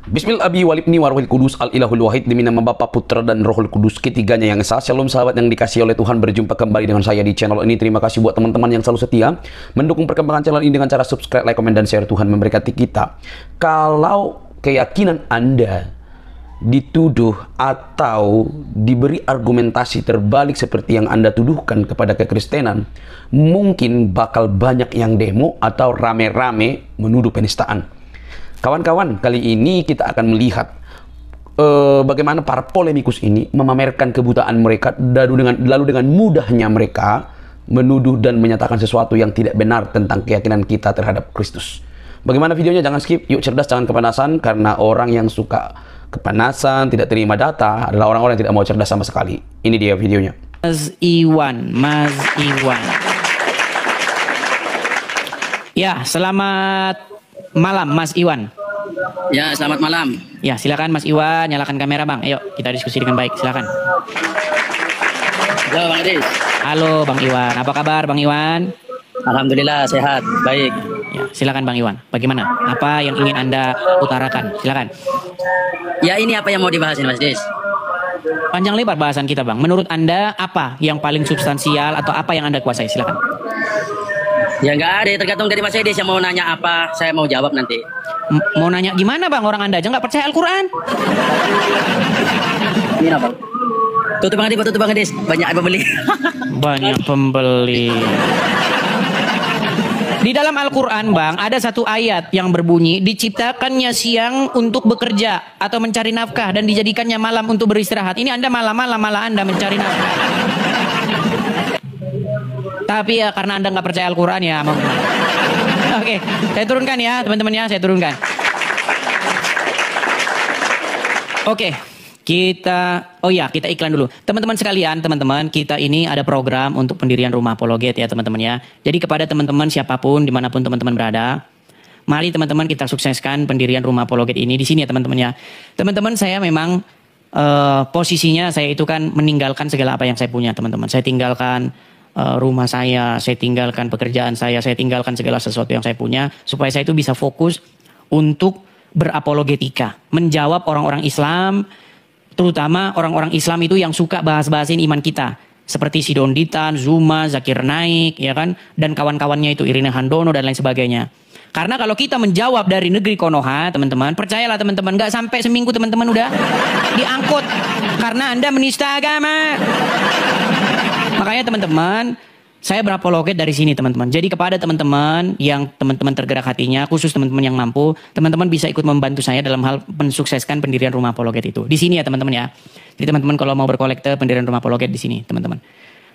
Bismillah abi walibni warwil kudus al ilahul wahid demi nama Bapa, Putra dan Rohul Kudus ketiganya yang esa. Shalom sahabat yang dikasihi oleh Tuhan, berjumpa kembali dengan saya di channel ini. Terima kasih buat teman-teman yang selalu setia mendukung perkembangan channel ini dengan cara subscribe, like, komen, dan share. Tuhan memberkati kita. Kalau keyakinan Anda dituduh atau diberi argumentasi terbalik seperti yang Anda tuduhkan kepada kekristenan, mungkin bakal banyak yang demo atau rame-rame menuduh penistaan. Kawan-kawan, kali ini kita akan melihat bagaimana para polemikus ini memamerkan kebutaan mereka, lalu dengan mudahnya mereka menuduh dan menyatakan sesuatu yang tidak benar tentang keyakinan kita terhadap Kristus. Bagaimana videonya? Jangan skip. Yuk cerdas, jangan kepanasan, karena orang yang suka kepanasan, tidak terima data adalah orang-orang yang tidak mau cerdas sama sekali. Ini dia videonya. Mas Iwan. Ya, selamat malam Mas Iwan. Ya, selamat malam. Ya, silakan Mas Iwan, nyalakan kamera Bang. Ayo, kita diskusi dengan baik, silakan. Halo Bang Adis. Halo Bang Iwan, apa kabar Bang Iwan? Alhamdulillah sehat, baik. Ya, silakan Bang Iwan. Bagaimana? Apa yang ingin Anda utarakan? Silakan. Ya, ini apa yang mau dibahas ini Mas Adis? Panjang lebar bahasan kita Bang. Menurut Anda apa yang paling substansial atau apa yang Anda kuasai? Silakan. Ya nggak ada, tergantung dari Mas Adis yang mau nanya apa, saya mau jawab nanti. Mau nanya gimana Bang? Orang Anda aja nggak percaya Al-Quran. Ini apa? Tutup Bang Adis, banyak pembeli. Banyak pembeli. Di dalam Al-Quran Bang, ada satu ayat yang berbunyi, diciptakannya siang untuk bekerja atau mencari nafkah dan dijadikannya malam untuk beristirahat. Ini Anda malam-malam malah Anda mencari nafkah. Tapi ya karena Anda nggak percaya Al-Quran ya. Oke, saya turunkan ya teman-teman ya, saya turunkan. Oke. Kita iklan dulu. Teman-teman sekalian, teman-teman, kita ini ada program untuk pendirian rumah apologet ya teman-teman ya. Jadi kepada teman-teman siapapun, dimanapun teman-teman berada, mari teman-teman kita sukseskan pendirian rumah apologet ini di sini ya teman-teman ya. Teman-teman, saya memang posisinya saya itu kan meninggalkan segala apa yang saya punya teman-teman. Saya tinggalkan rumah saya tinggalkan pekerjaan saya tinggalkan segala sesuatu yang saya punya supaya saya itu bisa fokus untuk berapologetika, menjawab orang-orang Islam. Terutama orang-orang Islam itu yang suka bahas-bahasin iman kita. Seperti Sidon Ditan, Zuma, Zakir Naik, ya kan? Dan kawan-kawannya itu, Irina Handono dan lain sebagainya. Karena kalau kita menjawab dari negeri Konoha, teman-teman, percayalah teman-teman, gak sampai seminggu teman-teman udah diangkut. Karena Anda menista agama. Makanya teman-teman, saya berapologet dari sini teman-teman. Jadi kepada teman-teman yang teman-teman tergerak hatinya, khusus teman-teman yang mampu, teman-teman bisa ikut membantu saya dalam hal mensukseskan pendirian rumah apologet itu. Di sini ya teman-teman ya. Jadi teman-teman kalau mau berkolekte pendirian rumah apologet di sini teman-teman.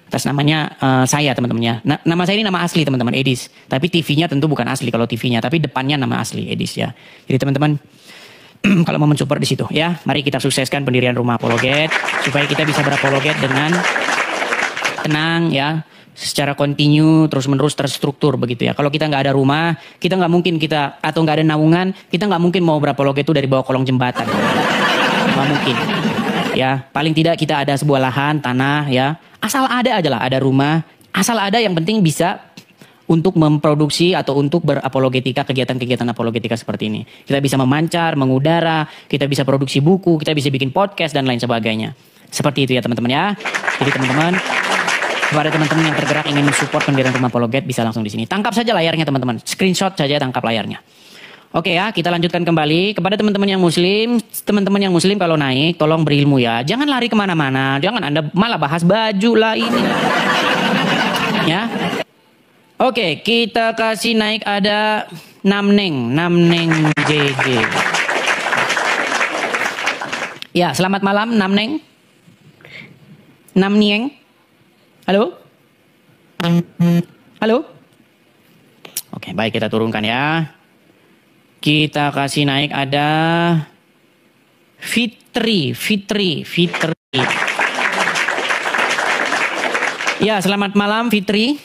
Atas namanya saya teman-teman ya. Nama saya ini nama asli teman-teman, Edis. Tapi TV-nya tentu bukan asli kalau TV-nya, tapi depannya nama asli Edis ya. Jadi teman-teman kalau mau mensupport di situ ya, mari kita sukseskan pendirian rumah apologet supaya kita bisa berapologet dengan tenang ya. Secara kontinu, terus-menerus, terstruktur begitu ya. Kalau kita nggak ada rumah, kita nggak mungkin atau nggak ada naungan, kita nggak mungkin mau berapologet itu dari bawah kolong jembatan. Nggak mungkin. Ya, paling tidak kita ada sebuah lahan, tanah ya. Asal ada aja lah, ada rumah. Asal ada, yang penting bisa untuk memproduksi atau untuk berapologetika, kegiatan-kegiatan apologetika seperti ini. Kita bisa memancar, mengudara, kita bisa produksi buku, kita bisa bikin podcast dan lain sebagainya. Seperti itu ya teman-teman ya. Jadi teman-teman, kepada teman-teman yang tergerak ingin mensupport pendirian rumah apologet bisa langsung di sini. Tangkap saja layarnya teman-teman. Screenshot saja, tangkap layarnya. Oke ya, kita lanjutkan kembali. Kepada teman-teman yang muslim kalau naik tolong berilmu ya. Jangan lari kemana-mana. Jangan Anda malah bahas baju lah ini. Ya. Oke, kita kasih naik ada Namneng JJ. Ya, selamat malam Namneng. Namnieng. Halo? Halo? Oke, baik, kita turunkan ya. Kita kasih naik ada Fitri. Ya, selamat malam Fitri.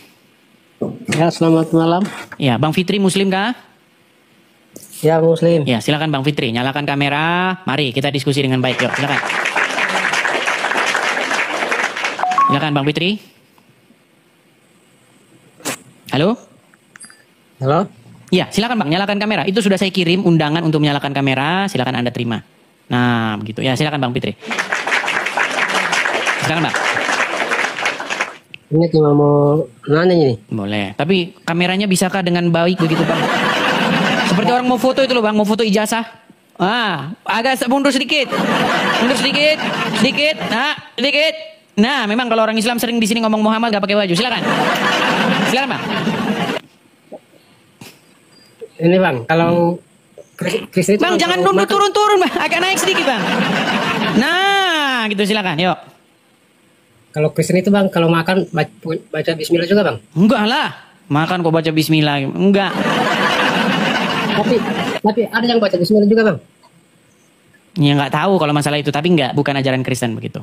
Ya, selamat malam. Ya, Bang Fitri muslim kah? Ya, muslim. Ya, silakan Bang Fitri, nyalakan kamera. Mari kita diskusi dengan baik, yuk, silakan. Silakan Bang Fitri. Halo? Halo? Ya, silakan Bang, nyalakan kamera. Itu sudah saya kirim undangan untuk menyalakan kamera, silakan Anda terima. Nah, begitu. Ya, silakan Bang Fitri. Silakan Bang. Ini cuma mau nanya ini. Boleh. Tapi kameranya bisakah dengan baik begitu Bang? Seperti orang mau foto itu loh Bang, mau foto ijazah. Agak mundur sedikit. Mundur sedikit, sedikit. Nah, sedikit. Nah, memang kalau orang Islam sering di sini ngomong Muhammad gak pakai baju. Silakan. Silakan Bang. Ini Bang, kalau Kristen itu Bang, jangan kalau nunduk makan- turun-turun Bang, agak naik sedikit Bang. Nah, gitu silakan. Yuk. Kalau Kristen itu Bang, kalau makan baca Bismillah juga Bang. Enggak lah. Makan kok baca bismillah. Enggak. Tapi ada yang baca Bismillah juga Bang. Ya nggak tahu kalau masalah itu, tapi enggak, bukan ajaran Kristen begitu.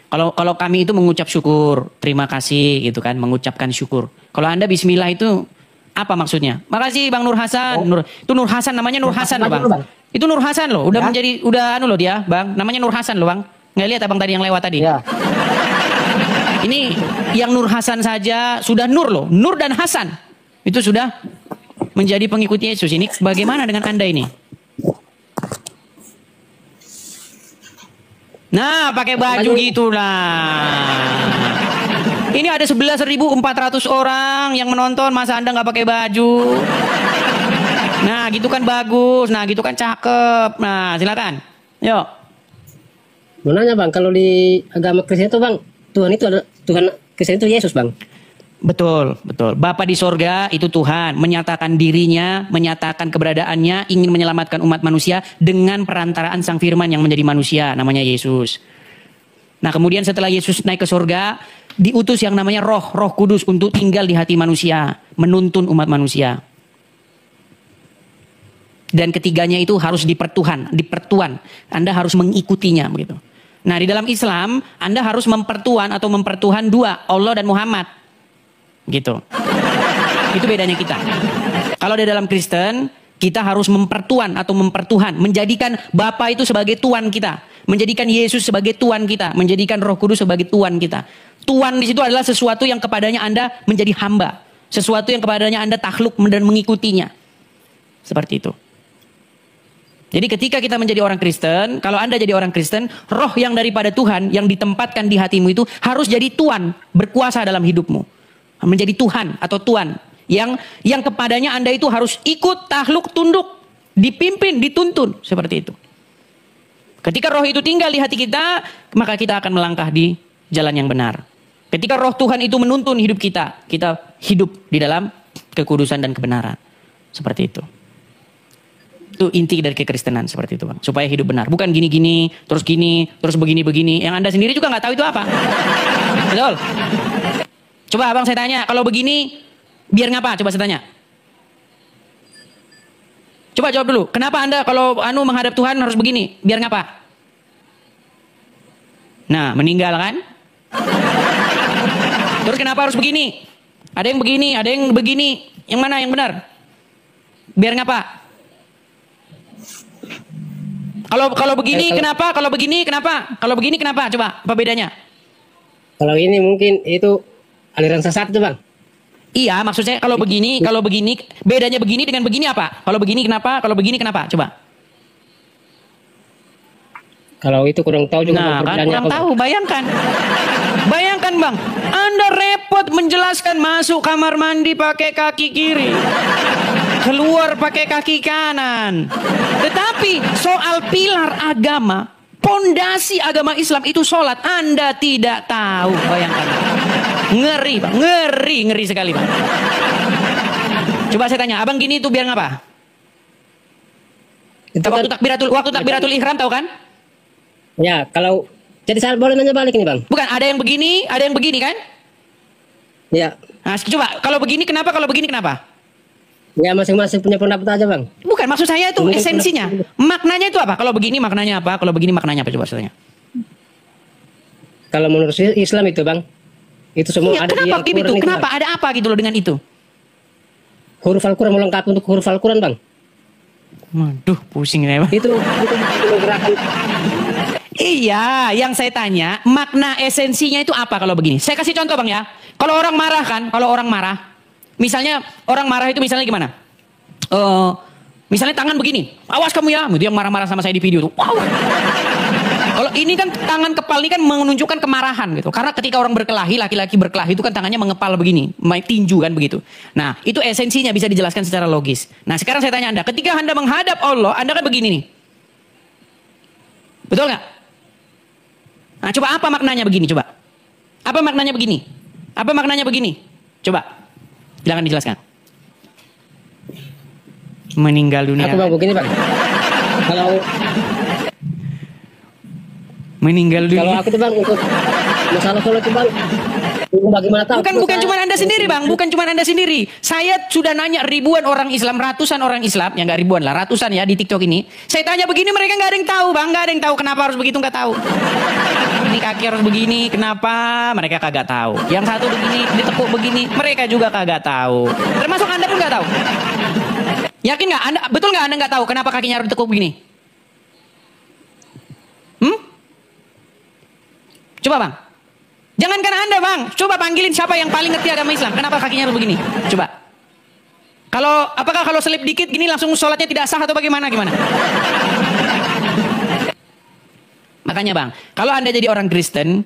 Kalau kami itu mengucap syukur, terima kasih gitu kan, mengucapkan syukur. Kalau Anda bismillah itu apa maksudnya? Makasih Bang Nur Hasan. Itu Nur Hasan, namanya Nur Hasan loh, Bang. Bang. Itu Nur Hasan loh, udah menjadi udah anu loh dia, Bang. Namanya Nur Hasan loh, Bang. Nggak lihat Abang tadi yang lewat tadi? Ya. Ini yang Nur Hasan saja sudah Nur loh, Nur dan Hasan. Itu sudah menjadi pengikut Yesus. Ini bagaimana dengan Anda ini? Nah, pakai baju gitulah. Ini ada 11.400 orang yang menonton, masa Anda nggak pakai baju? Nah, gitu kan bagus. Nah, gitu kan cakep. Nah, silakan. Yuk. Mau nanya Bang, kalau di agama Kristen itu Bang, Tuhan Kristen itu Yesus Bang. Betul, betul. Bapa di sorga itu Tuhan, menyatakan dirinya, menyatakan keberadaannya, ingin menyelamatkan umat manusia dengan perantaraan Sang Firman yang menjadi manusia, namanya Yesus. Nah, kemudian setelah Yesus naik ke sorga, diutus yang namanya Roh Kudus untuk tinggal di hati manusia, menuntun umat manusia. Dan ketiganya itu harus dipertuan. Anda harus mengikutinya begitu. Nah, di dalam Islam, Anda harus mempertuan atau mempertuhan dua, Allah dan Muhammad. Gitu. Itu bedanya kita. Kalau di dalam Kristen, kita harus mempertuan atau mempertuhan, menjadikan Bapa itu sebagai Tuhan kita, menjadikan Yesus sebagai Tuhan kita, menjadikan Roh Kudus sebagai Tuhan kita. Tuhan di situ adalah sesuatu yang kepadanya Anda menjadi hamba, sesuatu yang kepadanya Anda takluk dan mengikutinya. Seperti itu. Jadi ketika kita menjadi orang Kristen, kalau Anda jadi orang Kristen, roh yang daripada Tuhan yang ditempatkan di hatimu itu harus jadi Tuhan, berkuasa dalam hidupmu. Menjadi Tuhan atau Tuan yang kepadanya Anda itu harus ikut, takluk, tunduk, dipimpin, dituntun, seperti itu. Ketika roh itu tinggal di hati kita, maka kita akan melangkah di jalan yang benar. Ketika roh Tuhan itu menuntun hidup kita, kita hidup di dalam kekudusan dan kebenaran. Seperti itu. Itu inti dari kekristenan, seperti itu Bang. Supaya hidup benar. Bukan gini-gini, terus begini-begini. Yang Anda sendiri juga nggak tahu itu apa. Betul? Coba Abang saya tanya, kalau begini, biar ngapa? Coba saya tanya. Coba jawab dulu. Kenapa Anda kalau menghadap Tuhan harus begini? Biar ngapa? Nah, meninggal kan? Terus kenapa harus begini? Ada yang begini, ada yang begini. Yang mana yang benar? Biar ngapa? Kalau begini kenapa? Kalau begini kenapa? Kalau begini kenapa? Coba, apa bedanya? Kalau ini mungkin itu aliran sesat tuh Bang. Iya, maksud saya kalau begini, bedanya begini dengan begini apa? Kalau begini kenapa? Kalau begini kenapa? Coba. Kalau itu kurang tahu juga. Nah, kan kurang tahu, bayangkan. Bayangkan Bang, Anda repot menjelaskan masuk kamar mandi pakai kaki kiri. Keluar pakai kaki kanan. Tetapi soal pilar agama, pondasi agama Islam itu sholat, Anda tidak tahu. Bayangkan. Ngeri Bang, ngeri sekali Bang. Coba saya tanya, Abang gini itu biar ngapa? Itu Waktu takbiratul ihram tahu kan? Ya, kalau jadi saya boleh nanya balik nih Bang. Bukan, ada yang begini kan? Ya. Nah, coba kalau begini kenapa? Kalau begini kenapa? Ya, masing-masing punya pendapat aja Bang. Bukan, maksud saya itu Mungkin esensinya. Maknanya itu apa? Kalau begini maknanya apa? Kalau begini maknanya apa? Coba saya tanya. Kalau menurut Islam itu Bang, itu semua Iya, ada kenapa di gitu? Al-Quran itu, Kenapa? Bang. Ada apa gitu loh dengan itu? Huruf Al-Quran melengkapi untuk huruf Al-Quran Bang. Waduh, pusing ya Bang. Itu menggerakkan. Iya, yang saya tanya, makna esensinya itu apa kalau begini? Saya kasih contoh Bang ya. Kalau orang marah kan, misalnya orang marah itu misalnya gimana? misalnya tangan begini, awas kamu ya, itu yang marah-marah sama saya di video tuh. Wow. Kalau ini kan tangan kepal ini kan menunjukkan kemarahan gitu. Karena ketika orang berkelahi, laki-laki berkelahi itu kan tangannya mengepal begini, main tinju kan begitu. Nah, itu esensinya bisa dijelaskan secara logis. Nah, sekarang saya tanya Anda, ketika Anda menghadap Allah, Anda kan begini nih. Betul nggak? Nah, coba apa maknanya begini, coba. Apa maknanya begini? Apa maknanya begini? Coba, silakan dijelaskan. Meninggal dunia. Aku bang begini bang. Kalau meninggal dunia. Kalau aku tuh bang untuk masalah sholat tuh bang, bagaimana tahu? Bukan cuma Anda sendiri bang, bukan cuma Anda sendiri. Saya sudah nanya ribuan orang Islam, ratusan orang Islam, ya nggak ribuan lah, ratusan ya di TikTok ini. Saya tanya begini, mereka nggak ada yang tahu bang, nggak ada yang tahu kenapa harus begitu, nggak tahu. Ini kaki harus begini, kenapa? Mereka kagak tahu. Yang satu begini, ditekuk begini, mereka juga kagak tahu. Termasuk Anda pun nggak tahu. Yakin nggak? Anda betul nggak Anda nggak tahu kenapa kakinya harus ditekuk begini? Coba bang, jangankan Anda bang, coba panggilin siapa yang paling ngerti agama Islam. Kenapa kakinya harus begini? Coba. Apakah kalau selip dikit gini langsung sholatnya tidak sah atau bagaimana? Gimana? Makanya bang, kalau Anda jadi orang Kristen,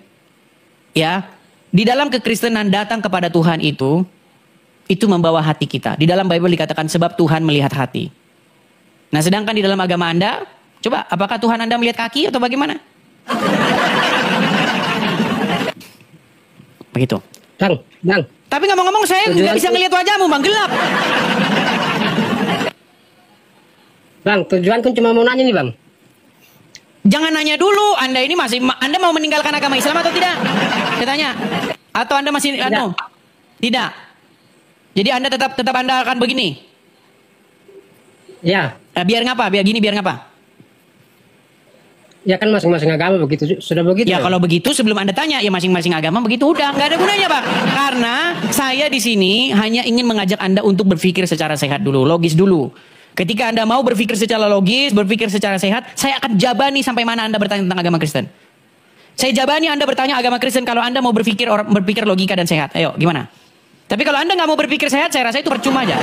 ya, di dalam kekristenan datang kepada Tuhan itu membawa hati kita. Di dalam Bible dikatakan sebab Tuhan melihat hati. Nah, sedangkan di dalam agama Anda, coba, apakah Tuhan Anda melihat kaki atau bagaimana? Begitu. Bang. Tapi ngomong-ngomong saya nggak bisa ngelihat wajahmu bang, gelap. Bang, tujuanku cuma mau nanya nih bang. Jangan nanya dulu, Anda ini Anda mau meninggalkan agama Islam atau tidak? Saya tanya. Atau Anda masih Tidak. Jadi Anda tetap Anda akan begini. Ya. Biar ngapa? Biar ngapa? Ya kan masing-masing agama begitu, sudah begitu. Ya kalau begitu sebelum Anda tanya, ya masing-masing agama begitu udah, nggak ada gunanya bang. Karena saya di sini hanya ingin mengajak Anda untuk berpikir secara sehat dulu, logis dulu. Ketika Anda mau berpikir secara logis, berpikir secara sehat, saya akan jabani sampai mana Anda bertanya tentang agama Kristen. Saya jabani Anda bertanya agama Kristen kalau Anda mau berpikir logika dan sehat. Ayo, gimana? Tapi kalau Anda nggak mau berpikir sehat, saya rasa itu percuma aja.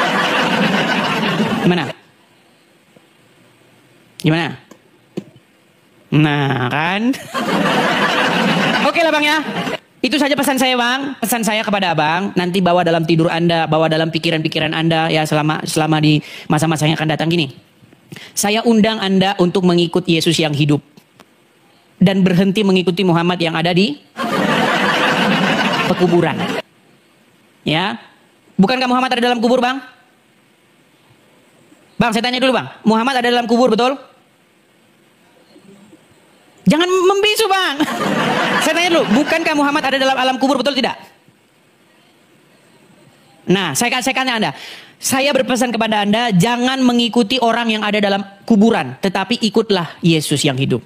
Gimana? Nah kan. Oke lah bang ya. Itu saja pesan saya bang. Pesan saya kepada abang. Nanti bawa dalam tidur Anda, bawa dalam pikiran-pikiran Anda ya selama di masa-masa yang akan datang gini. Saya undang Anda untuk mengikut Yesus yang hidup. Dan berhenti mengikuti Muhammad yang ada di pekuburan. Ya. Bukankah Muhammad ada dalam kubur bang? Bang saya tanya dulu bang. Muhammad ada dalam kubur betul? Jangan membisu bang. Saya tanya dulu, bukankah Muhammad ada dalam alam kubur, betul tidak? Nah, saya tanya Anda. Saya berpesan kepada Anda, jangan mengikuti orang yang ada dalam kuburan, tetapi ikutlah Yesus yang hidup.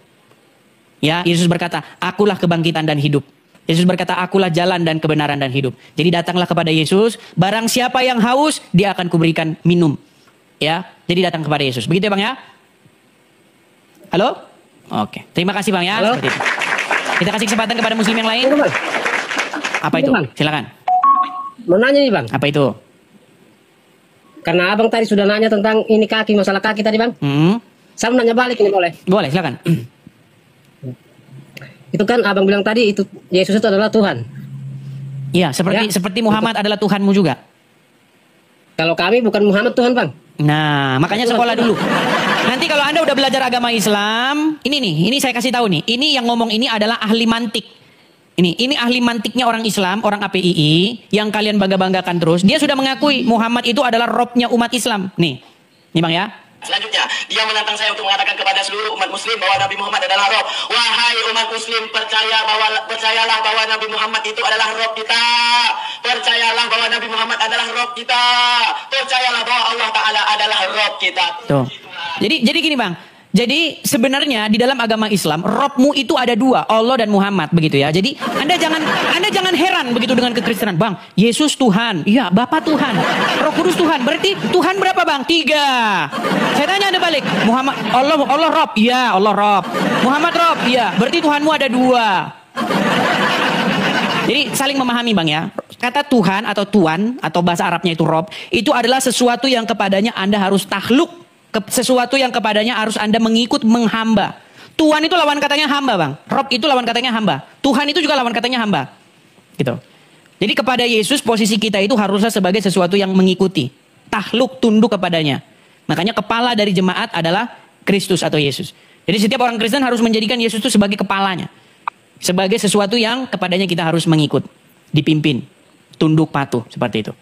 Ya, Yesus berkata, akulah kebangkitan dan hidup. Yesus berkata, akulah jalan dan kebenaran dan hidup. Jadi datanglah kepada Yesus, barang siapa yang haus, dia akan kuberikan minum. Ya, jadi datang kepada Yesus. Begitu ya bang ya? Halo? Oke, terima kasih bang ya. Seperti itu. Kita kasih kesempatan kepada muslim yang lain. Apa itu? Silakan. Mau nanya nih bang. Apa itu? Karena abang tadi sudah nanya tentang ini kaki, masalah kaki tadi bang. Saya mau nanya balik ini boleh? Boleh, silakan. Itu kan abang bilang tadi itu Yesus itu adalah Tuhan. Iya, seperti Muhammad adalah Tuhanmu juga. Kalau kami bukan Muhammad Tuhan bang. Nah, makanya sekolah dulu. Nanti kalau Anda udah belajar agama Islam, ini saya kasih tahu nih. Ini yang ngomong ini adalah ahli mantik. Ini ahli mantiknya orang Islam, orang APII yang kalian bangga-banggakan terus. Dia sudah mengakui Muhammad itu adalah robnya umat Islam. Nih bang ya. Selanjutnya, dia menantang saya untuk mengatakan kepada seluruh umat muslim bahwa Nabi Muhammad adalah roh. Wahai umat muslim, percayalah bahwa Nabi Muhammad itu adalah roh kita. Percayalah bahwa Nabi Muhammad adalah roh kita. Percayalah bahwa Allah Ta'ala adalah roh kita. Tuh. Jadi gini bang. Jadi sebenarnya di dalam agama Islam Robmu itu ada dua, Allah dan Muhammad, begitu ya. Jadi Anda jangan heran begitu dengan kekristenan, bang. Yesus Tuhan, iya, Bapa Tuhan, Roh Kudus Tuhan. Berarti Tuhan berapa bang? 3. Saya tanya Anda balik, Muhammad, Allah Rob, iya, Allah Rob. Muhammad Rob, iya. Berarti Tuhanmu ada 2. Jadi saling memahami bang ya. kata Tuhan atau Tuan atau bahasa Arabnya itu Rob, itu adalah sesuatu yang kepadanya Anda harus takluk, sesuatu yang kepadanya harus Anda mengikut, menghamba. Tuan itu lawan katanya hamba, Bang. Rob itu lawan katanya hamba. Tuhan itu juga lawan katanya hamba. Gitu. Jadi kepada Yesus posisi kita itu harusnya sebagai sesuatu yang mengikuti, takluk, tunduk kepadanya. Makanya kepala dari jemaat adalah Kristus atau Yesus. Jadi setiap orang Kristen harus menjadikan Yesus itu sebagai kepalanya. Sebagai sesuatu yang kepadanya kita harus mengikut, dipimpin, tunduk, patuh, seperti itu.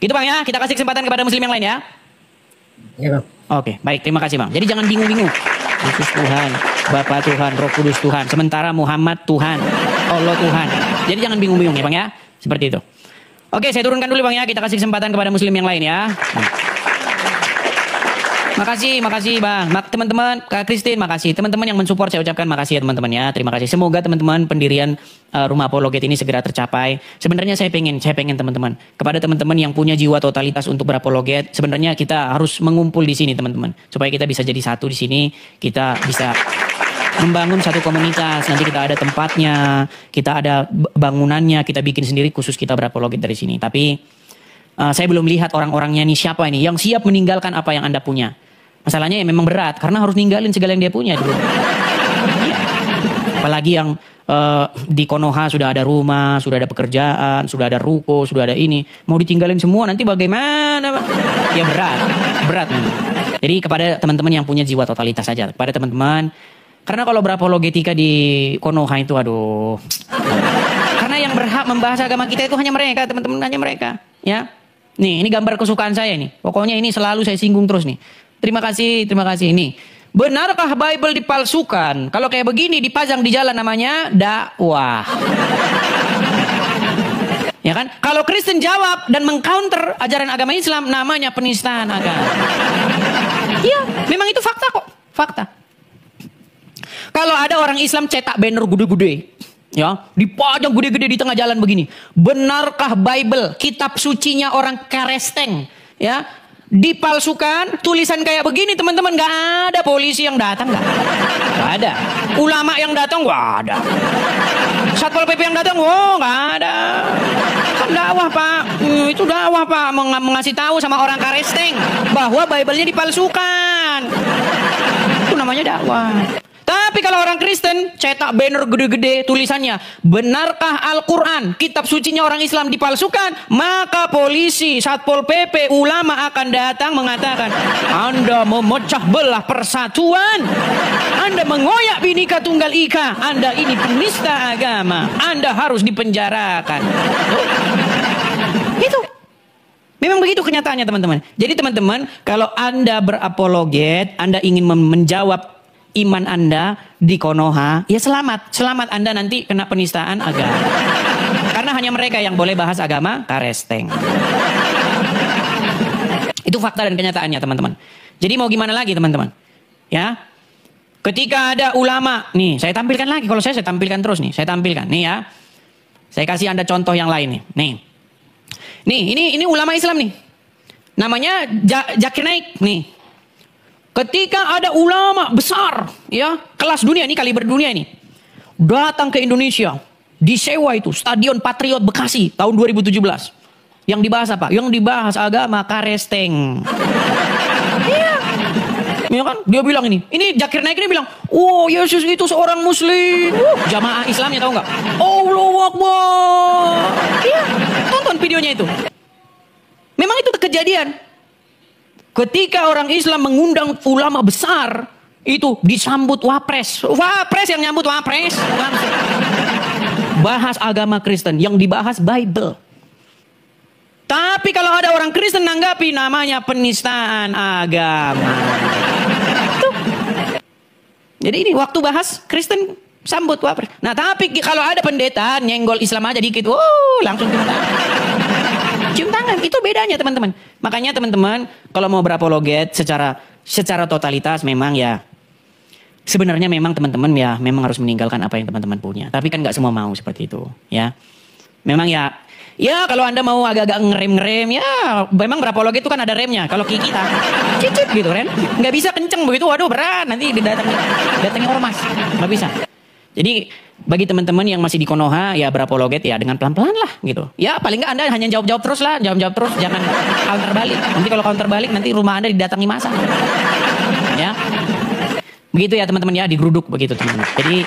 Gitu Bang ya, kita kasih kesempatan kepada muslim yang lain ya. Ya Bang. Oke, baik, terima kasih Bang. Jadi jangan bingung-bingung. Yesus Tuhan, Bapa Tuhan, Roh Kudus Tuhan. Sementara Muhammad Tuhan, Allah Tuhan. Jadi jangan bingung-bingung ya Bang ya. Seperti itu. Oke, saya turunkan dulu Bang ya. Kita kasih kesempatan kepada muslim yang lain ya. Makasih Bang. Teman-teman, Kak Christine, makasih. Teman-teman yang mensupport saya ucapkan makasih ya teman-teman ya. Terima kasih. Semoga teman-teman pendirian Rumah Apologet ini segera tercapai. Sebenarnya saya pengen teman-teman, kepada teman-teman yang punya jiwa totalitas untuk berapologet, sebenarnya kita harus mengumpul di sini teman-teman. Supaya kita bisa jadi satu di sini, kita bisa membangun satu komunitas. Nanti kita ada tempatnya, kita ada bangunannya, kita bikin sendiri khusus kita berapologet dari sini. Tapi saya belum lihat orang-orangnya nih siapa ini yang siap meninggalkan apa yang Anda punya. Masalahnya ya memang berat karena harus ninggalin segala yang dia punya dulu. Ya. Apalagi yang di Konoha sudah ada rumah, sudah ada pekerjaan, sudah ada ruko, sudah ada ini, mau ditinggalin semua nanti bagaimana? Ya berat memang. Jadi kepada teman-teman yang punya jiwa totalitas saja, kepada teman-teman, karena kalau berapologetika di Konoha itu aduh. Karena yang berhak membahas agama kita itu hanya mereka, teman-teman, hanya mereka, ya. Nih, ini gambar kesukaan saya nih. Pokoknya ini selalu saya singgung terus nih. Terima kasih. Nih, benarkah Bible dipalsukan? Kalau kayak begini dipajang di jalan namanya dakwah. Ya kan? Kalau Kristen jawab dan mengcounter ajaran agama Islam namanya penistaan agama. Iya, memang itu fakta kok. Fakta. Kalau ada orang Islam cetak banner gede-gede, ya, dipajang gede-gede di tengah jalan begini. Benarkah Bible, kitab sucinya orang Kristen, ya, dipalsukan? Tulisan kayak begini teman-teman, nggak ada polisi yang datang, nggak ada. Ulama yang datang, nggak ada. Satpol PP yang datang, nggak ada. Kan dakwah Pak, itu dakwah Pak, mengasih tahu sama orang Kristen bahwa Bible-nya dipalsukan. Itu namanya dakwah. Tapi kalau orang Kristen cetak banner gede-gede tulisannya, benarkah Al-Quran, kitab sucinya orang Islam dipalsukan? Maka polisi, Satpol PP, ulama akan datang mengatakan, Anda memecah belah persatuan, Anda mengoyak Bhinneka Tunggal Ika, Anda ini penista agama, Anda harus dipenjarakan. Itu. Memang begitu kenyataannya teman-teman. Jadi teman-teman, kalau Anda berapologet, Anda ingin menjawab iman Anda di Konoha, ya selamat Anda nanti kena penistaan agama. Karena hanya mereka yang boleh bahas agama Kristen. Itu fakta dan kenyataannya teman-teman. Jadi mau gimana lagi teman-teman? Ya, ketika ada ulama, nih saya tampilkan lagi. Kalau saya tampilkan terus nih, saya tampilkan nih ya. Saya kasih Anda contoh yang lain nih. Ini ulama Islam nih. Namanya Zakir Naik nih. Ketika ada ulama besar, ya, kelas dunia ini, kaliber dunia ini, datang ke Indonesia, disewa itu Stadion Patriot Bekasi tahun 2017. Yang dibahas apa? Yang dibahas agama Kristen. Iya. Ya kan? Dia bilang ini Zakir Naik ini bilang, oh Yesus itu seorang Muslim. Jamaah Islamnya tahu nggak? Allahu Akbar. Iya. Tonton videonya itu. Memang itu kejadian. Ketika orang Islam mengundang ulama besar, itu disambut wapres. Wapres yang nyambut wapres. Langsung. Bahas agama Kristen, yang dibahas Bible. Tapi kalau ada orang Kristen nanggapi, namanya penistaan agama. Tuh. Jadi ini waktu bahas Kristen sambut wapres. Nah tapi kalau ada pendeta nyenggol Islam aja dikit, langsung cium tangan. Itu bedanya teman-teman. Makanya teman-teman kalau mau berapologet secara totalitas memang ya sebenarnya memang teman-teman ya memang harus meninggalkan apa yang teman-teman punya. Tapi kan nggak semua mau seperti itu ya. Memang ya kalau Anda mau agak-agak ngerem ya memang berapologet itu kan ada remnya. Kalau kita cicit gitu kan nggak bisa kenceng begitu, waduh berat nanti didatangi ormas, nggak bisa. Jadi Bagi teman-teman yang masih di Konoha ya berapologet ya dengan pelan-pelan lah gitu. Ya paling nggak Anda hanya jawab-jawab terus lah, jawab-jawab terus, jangan counter balik. Nanti kalau counter balik nanti rumah Anda didatangi masa. Ya. Begitu ya teman-teman ya, digeruduk begitu teman-teman. Jadi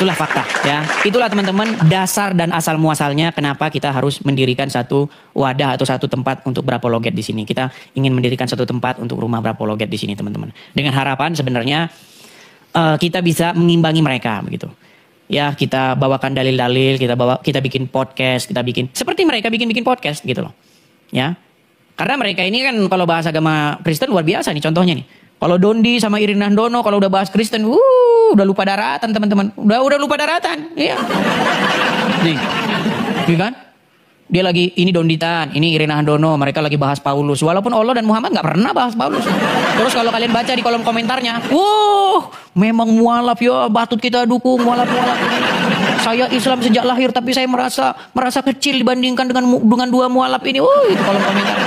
itulah fakta ya. Itulah teman-teman dasar dan asal muasalnya kenapa kita harus mendirikan satu wadah atau satu tempat untuk berapologet di sini. Kita ingin mendirikan satu tempat untuk rumah berapologet di sini teman-teman. Dengan harapan sebenarnya kita bisa mengimbangi mereka begitu. Ya, kita bawakan dalil-dalil, kita bikin podcast, kita bikin seperti mereka bikin podcast gitu loh. Ya. Karena mereka ini kan kalau bahas agama Kristen luar biasa nih contohnya nih. Kalau Dondi sama Irina Handono kalau udah bahas Kristen, udah lupa daratan teman-teman. Udah lupa daratan. Iya. Nih. Iya kan? Dia lagi ini Donditan, ini Irina Handono, mereka lagi bahas Paulus. Walaupun Allah dan Muhammad nggak pernah bahas Paulus. Terus kalau kalian baca di kolom komentarnya, memang mualaf ya, batut kita dukung mualaf. Saya Islam sejak lahir, tapi saya merasa kecil dibandingkan dengan dua mualaf ini. Itu kolom komentarnya.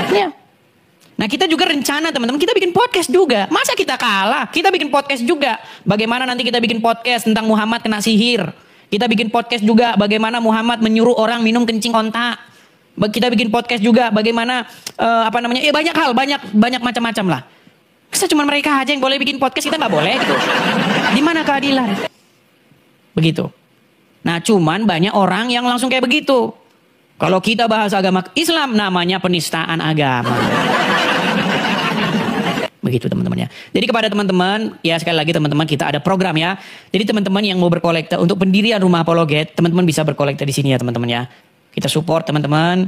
Ya. Nah kita juga rencana teman-teman, kita bikin podcast juga. Masa kita kalah? Kita bikin podcast juga. Bagaimana nanti kita bikin podcast tentang Muhammad kena sihir. Kita bikin podcast juga bagaimana Muhammad menyuruh orang minum kencing onta. Kita bikin podcast juga bagaimana banyak hal, banyak macam-macam lah. Masa cuma mereka aja yang boleh bikin podcast, kita nggak boleh gitu. Di mana keadilan? Begitu. Nah cuman banyak orang yang langsung kayak begitu. Kalau kita bahas agama Islam namanya penistaan agama. Begitu teman-teman ya. Jadi kepada teman-teman, ya sekali lagi teman-teman kita ada program ya. Jadi teman-teman yang mau berkolekte untuk pendirian rumah apologet, teman-teman bisa berkolekte di sini ya teman-teman ya. Kita support teman-teman.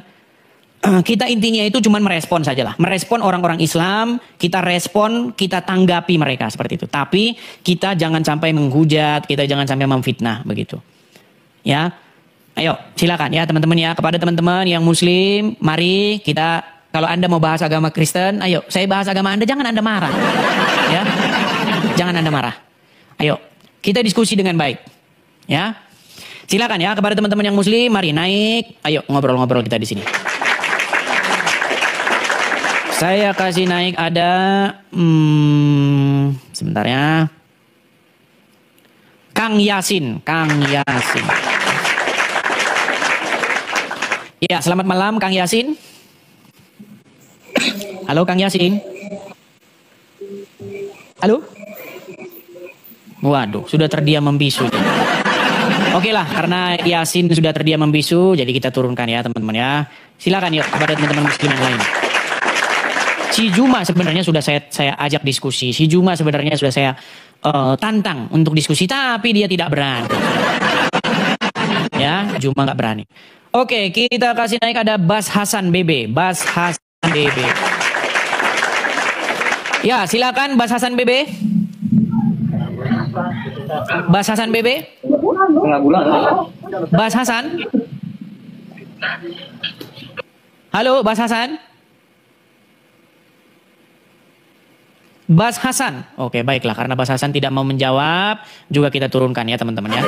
Kita intinya itu cuma merespon saja lah. Merespon orang-orang Islam, kita respon, kita tanggapi mereka seperti itu. Tapi kita jangan sampai menghujat, kita jangan sampai memfitnah begitu. Ya. Ayo silakan ya teman-teman ya. Kepada teman-teman yang muslim, mari kita kalau Anda mau bahas agama Kristen, ayo saya bahas agama Anda, jangan Anda marah. Ya. Jangan Anda marah. Ayo, kita diskusi dengan baik. Ya. Silakan ya kepada teman-teman yang muslim, mari naik. Ayo ngobrol-ngobrol kita di sini. Saya kasih naik ada sebentar ya. Kang Yasin. Ya, selamat malam Kang Yasin. Halo Kang Yasin. Halo? Waduh, sudah terdiam membisu. Oke lah, karena Yasin sudah terdiam membisu, jadi kita turunkan ya teman-teman ya. Silakan yuk kepada teman-teman muslim yang lain. Si Juma sebenarnya sudah saya ajak diskusi. Si Juma sebenarnya sudah saya tantang untuk diskusi, tapi dia tidak berani. Ya, Juma nggak berani. Oke, kita kasih naik ada Bas Hasan BB. Ya, silakan Bas Hasan BB. Bas Hasan BB. Bas Hasan. Halo, Bas Hasan. Bas Hasan. Oke, baiklah. Karena Bas Hasan tidak mau menjawab, juga kita turunkan ya teman-teman ya.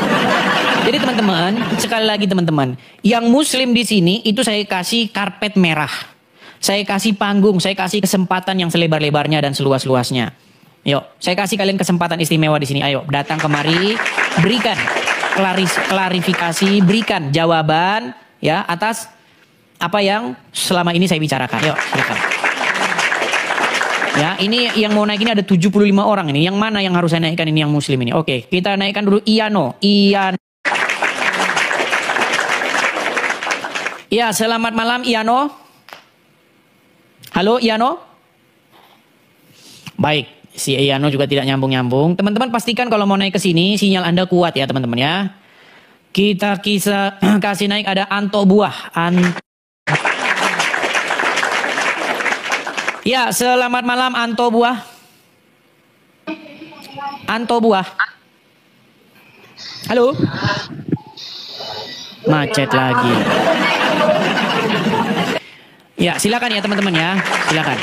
Jadi teman-teman, sekali lagi teman-teman, yang muslim di sini itu saya kasih karpet merah. Saya kasih panggung, saya kasih kesempatan yang selebar-lebarnya dan seluas-luasnya. Yuk, saya kasih kalian kesempatan istimewa di sini. Ayo, datang kemari, berikan klarifikasi, berikan jawaban ya atas apa yang selama ini saya bicarakan. Yuk, silakan. Ya, ini yang mau naik ini ada 75 orang ini. Yang mana yang harus saya naikkan ini yang muslim ini? Oke, kita naikkan dulu Iano. Ya, selamat malam Iano. Halo Iano. Baik, si Iano juga tidak nyambung-nyambung. Teman-teman pastikan kalau mau naik ke sini sinyal Anda kuat ya teman-teman ya. Kita kasih naik ada Anto Buah. Ya, selamat malam Anto Buah. Anto Buah. Halo. Macet lagi. Ya, silakan ya teman-teman ya. Silakan.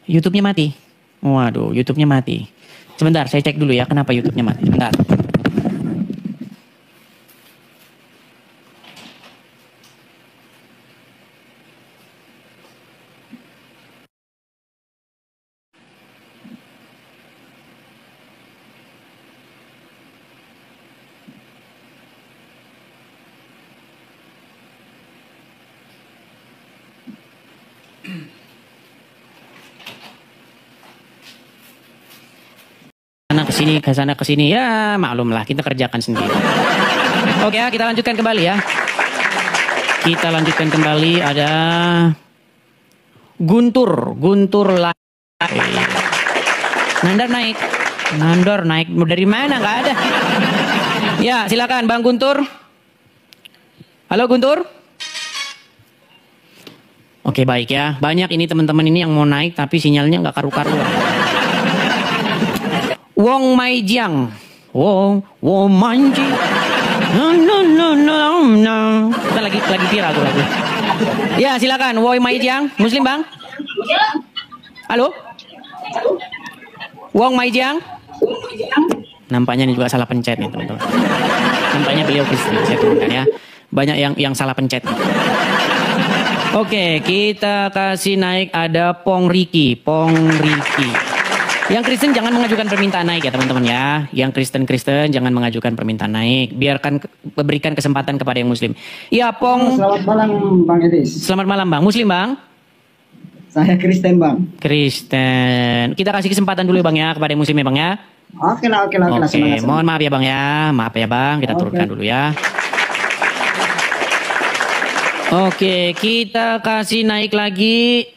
YouTube-nya mati. Waduh, YouTube-nya mati. Sebentar, saya cek dulu ya kenapa YouTube-nya mati. Sebentar. ke sana ke sini. Ya, maklumlah kita kerjakan sendiri. Oke ya, kita lanjutkan kembali ya. Kita lanjutkan kembali ada Guntur lagi. Nandor naik dari mana? Nggak ada. Ya, silakan Bang Guntur. Halo Guntur. Oke, baik ya. Banyak ini teman-teman ini yang mau naik tapi sinyalnya nggak karu-karuan. Wong Maijiang. Wong Manji. No. Kita lagi viral tuh lagu. Ya, silakan Wong Maijiang. Muslim, Bang? Halo? Wong Maijiang? Nampaknya ini juga salah pencet nih, teman-teman. Nampaknya beliau Kristen. Saya turunkan ya. Banyak yang salah pencet. Oke, kita kasih naik ada Pong Riki. Yang Kristen jangan mengajukan permintaan naik ya teman-teman ya. Yang Kristen jangan mengajukan permintaan naik. Berikan kesempatan kepada yang Muslim. Ya Pong. Selamat malam Bang Edis. Selamat malam Bang. Muslim Bang? Saya Kristen Bang. Kristen. Kita kasih kesempatan dulu Bang ya kepada yang Muslim ya Bang ya. Oke, Oke, mohon maaf ya Bang ya. Maaf ya Bang, kita turunkan dulu ya. Oke, kita kasih naik lagi.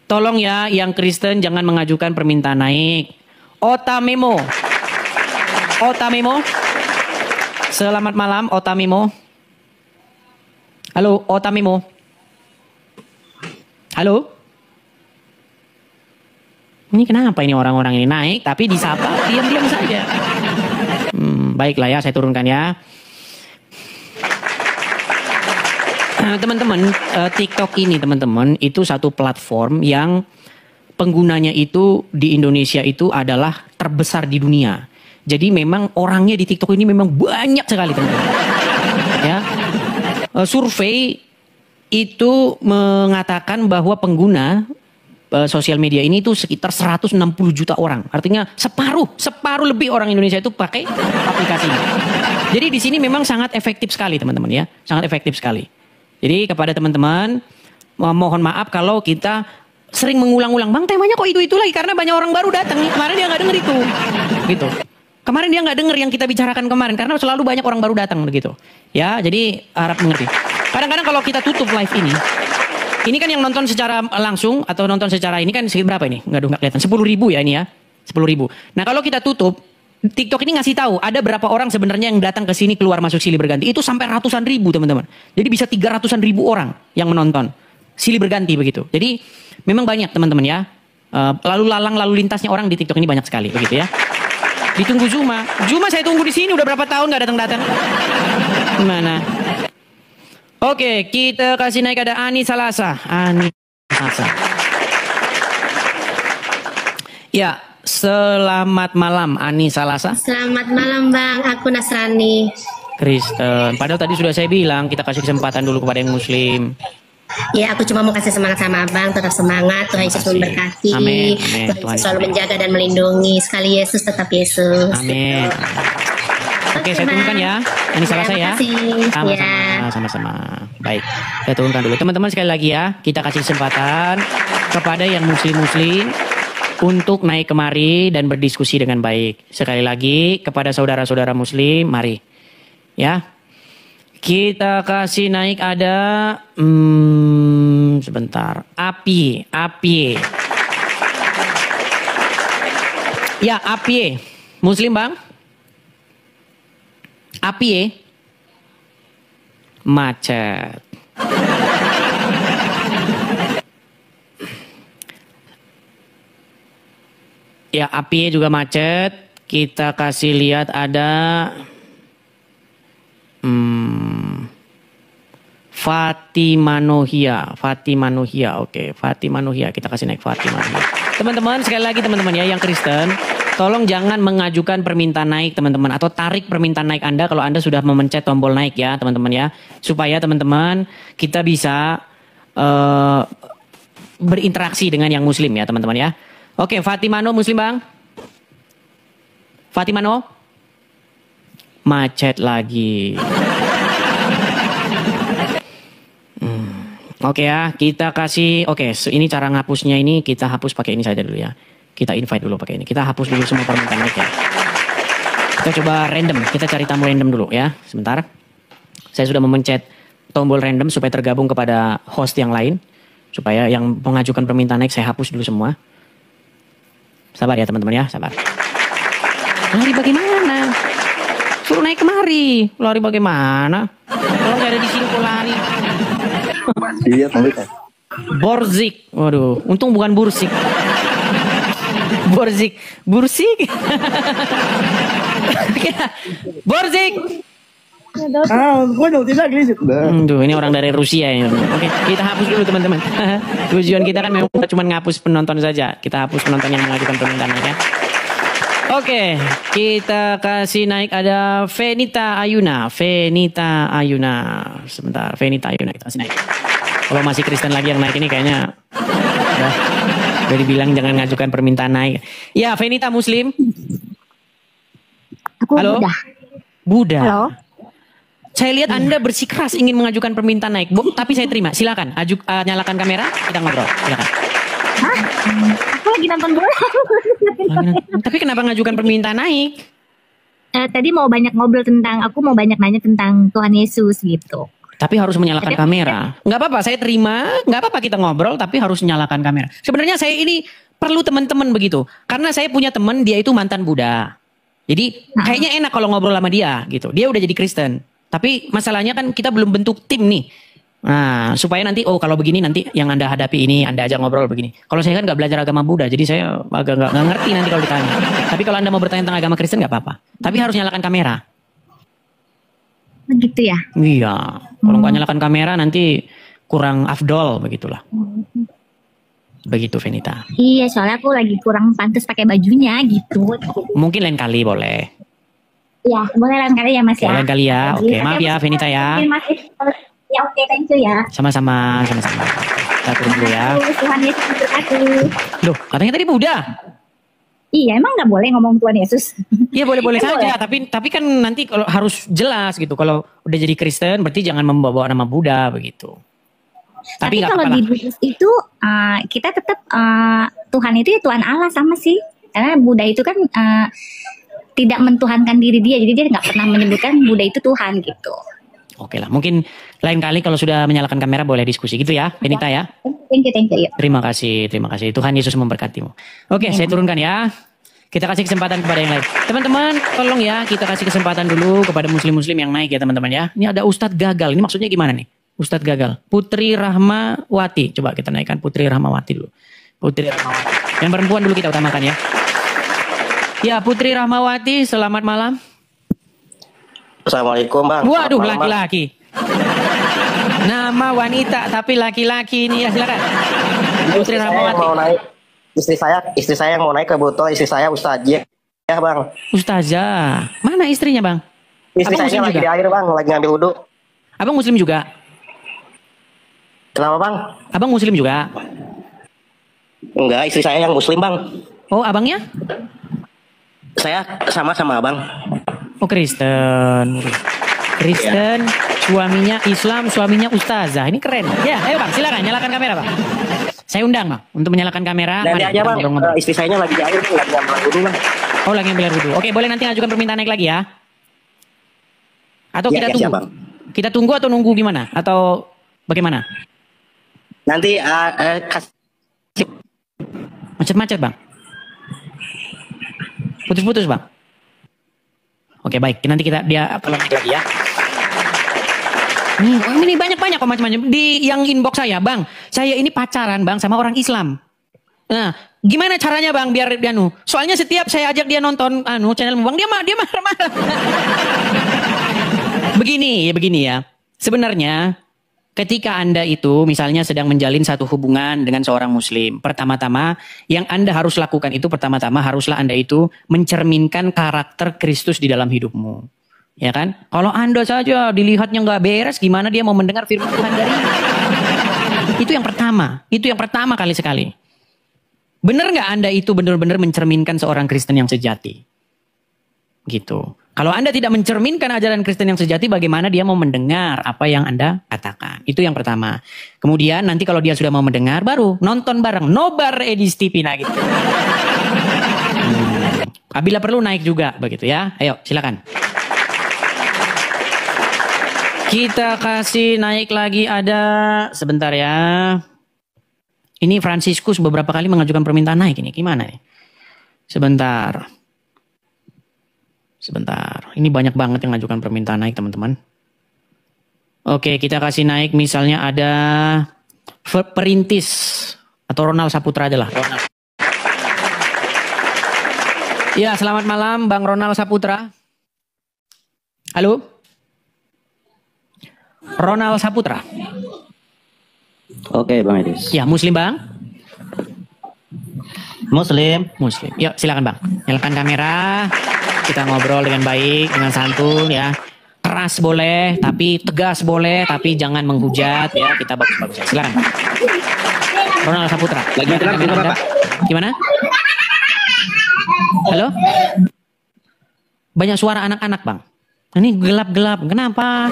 Tolong ya, yang Kristen jangan mengajukan permintaan naik. Otamemo. Selamat malam, Otamemo. Halo, Otamemo. Halo. Ini kenapa ini orang-orang ini naik, tapi disapa diam-diam saja. Baiklah ya, saya turunkan ya. Teman-teman, TikTok ini teman-teman itu satu platform yang penggunanya itu di Indonesia itu adalah terbesar di dunia. Jadi memang orangnya di TikTok ini memang banyak sekali teman-teman. Ya, survei itu mengatakan bahwa pengguna sosial media ini itu sekitar 160 juta orang. Artinya separuh lebih orang Indonesia itu pakai aplikasi ini. Jadi di sini memang sangat efektif sekali teman-teman ya, sangat efektif sekali. Jadi kepada teman-teman, mohon maaf kalau kita sering mengulang-ulang, Bang temanya kok itu lagi, karena banyak orang baru datang nih. Kemarin dia nggak denger itu, gitu. Kemarin dia nggak denger yang kita bicarakan kemarin, karena selalu banyak orang baru datang begitu. Ya, jadi harap mengerti. Kadang-kadang kalau kita tutup live ini kan yang nonton secara langsung atau nonton secara ini kan berapa ini? Nggak kelihatan. 10.000 ya ini ya, 10.000. Nah kalau kita tutup, TikTok ini ngasih tahu ada berapa orang sebenarnya yang datang ke sini keluar masuk silih berganti. Itu sampai ratusan ribu teman-teman. Jadi bisa 300-an ribu orang yang menonton silih berganti begitu. Jadi memang banyak teman-teman ya. Lalu lintasnya orang di TikTok ini banyak sekali begitu ya. Ditunggu Zuma saya tunggu di sini udah berapa tahun nggak datang-datang. Gimana? Oke, kita kasih naik ada Ani Salasa. Ya. Selamat malam Ani Salasa. Selamat malam Bang, aku Nasrani. Kristen. Padahal tadi sudah saya bilang kita kasih kesempatan dulu kepada yang Muslim. Ya, aku cuma mau kasih semangat sama Abang, tetap semangat. Tuhan Yesus memberkati. Amin. Tuhan Yesus selalu menjaga dan melindungi. Sekali Yesus tetap Yesus. Amin. Oke, saya turunkan ya. Ani Salasa ya. Sama-sama. Baik, saya turunkan dulu. Teman-teman sekali lagi ya, kita kasih kesempatan kepada yang Muslim untuk naik kemari dan berdiskusi dengan baik. Sekali lagi kepada saudara-saudara Muslim, mari. Ya. Kita kasih naik ada sebentar. Api. Ya, Api. Muslim, Bang? Api. Macet. Ya, api juga macet. Kita kasih lihat ada Fatima Nohia. Oke, Fatima Nohia. Kita kasih naik Fatima Nohia. Teman-teman, sekali lagi teman-teman ya yang Kristen, tolong jangan mengajukan permintaan naik teman-teman, atau tarik permintaan naik Anda kalau Anda sudah memencet tombol naik ya teman-teman ya. Supaya teman-teman kita bisa berinteraksi dengan yang Muslim ya teman-teman ya. Oke, Fatimano Muslim Bang. Fatimano. Macet lagi. Oke ya, kita kasih. Oke, ini cara ngapusnya ini kita hapus pakai ini saja dulu ya. Kita invite dulu pakai ini. Kita hapus dulu semua permintaan naik ya. Kita coba random. Kita cari tamu random dulu ya. Sebentar. Saya sudah memencet tombol random supaya tergabung kepada host yang lain. Supaya yang mengajukan permintaan naik saya hapus dulu semua. Sabar ya teman-teman ya, sabar. Lari bagaimana? Suruh naik kemari. Lari bagaimana? Kalau nggak ada di sini kok lari. Iya, Borzik. Waduh, untung bukan Bursik. Borzik. Bursik. Borzik. Tuh, ini orang dari Rusia ini. Oke, kita hapus dulu teman-teman. Tujuan kita kan memang cuma ngapus penonton saja. Kita hapus penonton yang mengajukan permintaan naik ya. Oke, kita kasih naik ada Venita Ayuna. Venita Ayuna. Sebentar, Venita Ayuna kita kasih naik. Kalau masih Kristen lagi yang naik ini kayaknya udah dibilang jangan ngajukan permintaan naik. Ya, Venita Muslim. Aku Halo? Buddha. Halo. Saya lihat Anda bersikeras ingin mengajukan permintaan naik. Tapi saya terima. Silakan. Nyalakan kamera, kita ngobrol. Silakan. Hah? Aku lagi nonton bola. Tapi kenapa ngajukan permintaan naik? Tadi mau banyak ngobrol tentang, aku mau banyak nanya tentang Tuhan Yesus gitu. Tapi harus menyalakan kamera. Nggak apa-apa, saya terima. Nggak apa-apa kita ngobrol, tapi harus menyalakan kamera. Sebenarnya saya ini perlu teman-teman begitu. Karena saya punya teman, dia itu mantan Buddha. Jadi kayaknya enak kalau ngobrol sama dia gitu. Dia udah jadi Kristen. Tapi masalahnya kan kita belum bentuk tim nih. Nah, supaya nanti, oh kalau begini nanti yang Anda hadapi ini, Anda ajak ngobrol begini. Kalau saya kan nggak belajar agama Buddha, jadi saya agak nggak ngerti nanti kalau ditanya. Tapi kalau Anda mau bertanya tentang agama Kristen nggak apa-apa. Tapi harus nyalakan kamera. Begitu ya? Iya. Kalau nggak nyalakan kamera nanti kurang afdol, begitulah. Begitu Venita. Iya, soalnya aku lagi kurang pantas pakai bajunya gitu. Mungkin lain kali boleh. Ya, boleh lain kali ya Mas ya. Lain kali ya. Oke, maaf ya Venita ya. Oke, Mas. Ya oke, thank you ya. Sama-sama. Kita turun dulu ya. Tuhan Yesus memberkati. Loh, katanya tadi Buddha. Iya, emang nggak boleh ngomong Tuhan Yesus? Iya boleh-boleh Kan saja, tapi kan nanti kalau harus jelas gitu. Kalau udah jadi Kristen berarti jangan membawa nama Buddha begitu. Tapi nggak kalau apa-apa di lah. Buddhis itu kita tetap Tuhan itu ya Tuhan Allah sama sih. Karena Buddha itu kan tidak mentuhankan diri dia, jadi dia nggak pernah menyebutkan Buddha itu Tuhan gitu. Oke lah, mungkin lain kali kalau sudah menyalakan kamera boleh diskusi gitu ya, Venita ya. Thank you. Terima kasih. Tuhan Yesus memberkatimu. Oke, saya turunkan ya. Kita kasih kesempatan kepada yang lain. Teman-teman, tolong ya kita kasih kesempatan dulu kepada muslim-muslim yang naik ya teman-teman ya. Ini ada Ustadz Gagal. Ini maksudnya gimana nih? Ustadz Gagal. Putri Rahmawati. Coba kita naikkan Putri Rahmawati dulu. Putri Rahmawati. Yang perempuan dulu kita utamakan ya. Ya, Putri Rahmawati, selamat malam. Assalamualaikum Bang. Waduh, Selamat malam, laki-laki. Nama wanita tapi laki-laki ini ya, silakan. Putri Istri saya yang Rahmawati. mau naik. Istri saya yang mau naik kebetulan istri saya Ustazah ya Bang. Ustazah. Mana istrinya, Bang? Istri Abang saya muslim lagi juga? di air Bang, lagi ngambil wudhu. Abang muslim juga? Kenapa Bang? Abang muslim juga? Enggak, istri saya yang muslim Bang. Oh, abangnya? Saya sama-sama Abang. Oh, Kristen. Kristen, suaminya Islam, suaminya ustazah. Ini keren. Ya, ayo Bang, silakan nyalakan kamera, Bang. Saya undang, Bang, untuk menyalakan kamera. Nanti Mari, aja kita Bang, ngobrol-ngobrol. istri saya lagi di air, lagi ngambil wudhu Bang. Oh, lagi ambil air wudhu. Oke, boleh nanti ajukan permintaan naik lagi ya? Atau Ya, kita ya, tunggu? siap, Bang. Kita tunggu atau nunggu gimana? Atau bagaimana? Nanti kasih Macet-macet, Bang. Putus-putus, Bang. Oke, baik. Nanti dia kalau naik lagi ya. Ini banyak-banyak kok macam-macam. Di yang inbox saya, Bang. Saya ini pacaran, Bang, sama orang Islam. Nah, gimana caranya, Bang, biar dia soalnya setiap saya ajak dia nonton channel Bang, dia marah-marah. Begini ya. Sebenarnya ketika Anda itu misalnya sedang menjalin satu hubungan dengan seorang muslim, pertama-tama yang Anda harus lakukan itu pertama-tama haruslah Anda itu mencerminkan karakter Kristus di dalam hidupmu. Ya kan? Kalau Anda saja dilihatnya nggak beres, gimana dia mau mendengar firman Tuhan dari itu yang pertama. Itu yang pertama kali sekali. Benar nggak Anda itu benar-benar mencerminkan seorang Kristen yang sejati? Gitu. Kalau Anda tidak mencerminkan ajaran Kristen yang sejati, bagaimana dia mau mendengar apa yang Anda katakan? Itu yang pertama. Kemudian nanti kalau dia sudah mau mendengar, baru nonton bareng. Nobar Edis TV nah gitu. Bila perlu naik juga begitu ya. Ayo, silakan. Kita kasih naik lagi ada sebentar ya. Ini Franciscus beberapa kali mengajukan permintaan naik ini. Gimana nih? Sebentar. Ini banyak banget yang mengajukan permintaan naik, teman-teman. Oke, kita kasih naik misalnya ada Perintis atau Ronald Saputra aja lah. Ya, selamat malam Bang Ronald Saputra. Halo? Ronald Saputra. Oke, Bang Edis. Ya, Muslim Bang? Muslim. Yuk, silakan Bang. Nyalakan kamera. Kita ngobrol dengan baik, dengan santun ya. Keras boleh, tapi tegas boleh, tapi jangan menghujat ya. Kita bagus-bagus ya. Silakan. Ronald Saputra. Lagi gelap juga, Bapak. Gimana? Halo? Banyak suara anak-anak, Bang. Ini gelap-gelap. Kenapa?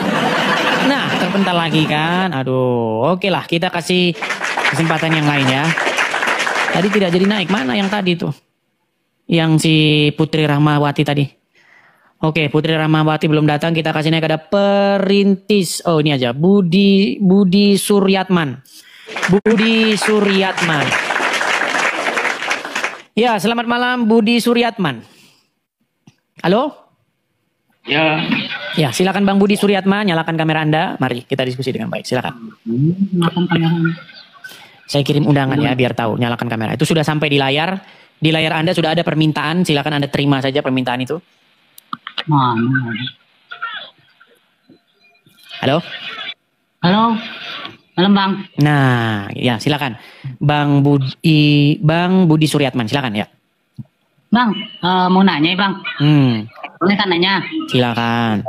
Nah, terpental lagi kan. Aduh, oke lah. Kita kasih kesempatan yang lain ya. Tadi tidak jadi naik. Mana yang tadi tuh? Yang si Putri Rahmawati tadi. Oke, Putri Rahmawati belum datang. Kita kasih naik ada Perintis. Oh, ini aja. Budi Suryatman. Ya, selamat malam Budi Suryatman. Halo? Ya. Ya, silakan Bang Budi Suryatman, nyalakan kamera Anda. Mari kita diskusi dengan baik. Silakan. Nyalakan kamera. Saya kirim undangan ya biar tahu, nyalakan kamera. Itu sudah sampai di layar. Di layar Anda sudah ada permintaan, silakan Anda terima saja permintaan itu. Mana? Halo? Halo. Malam Bang. Nah, ya silakan. Bang Budi Suryatman, silakan ya. Bang, mau nanya ya Bang. Boleh kan nanya? Silakan.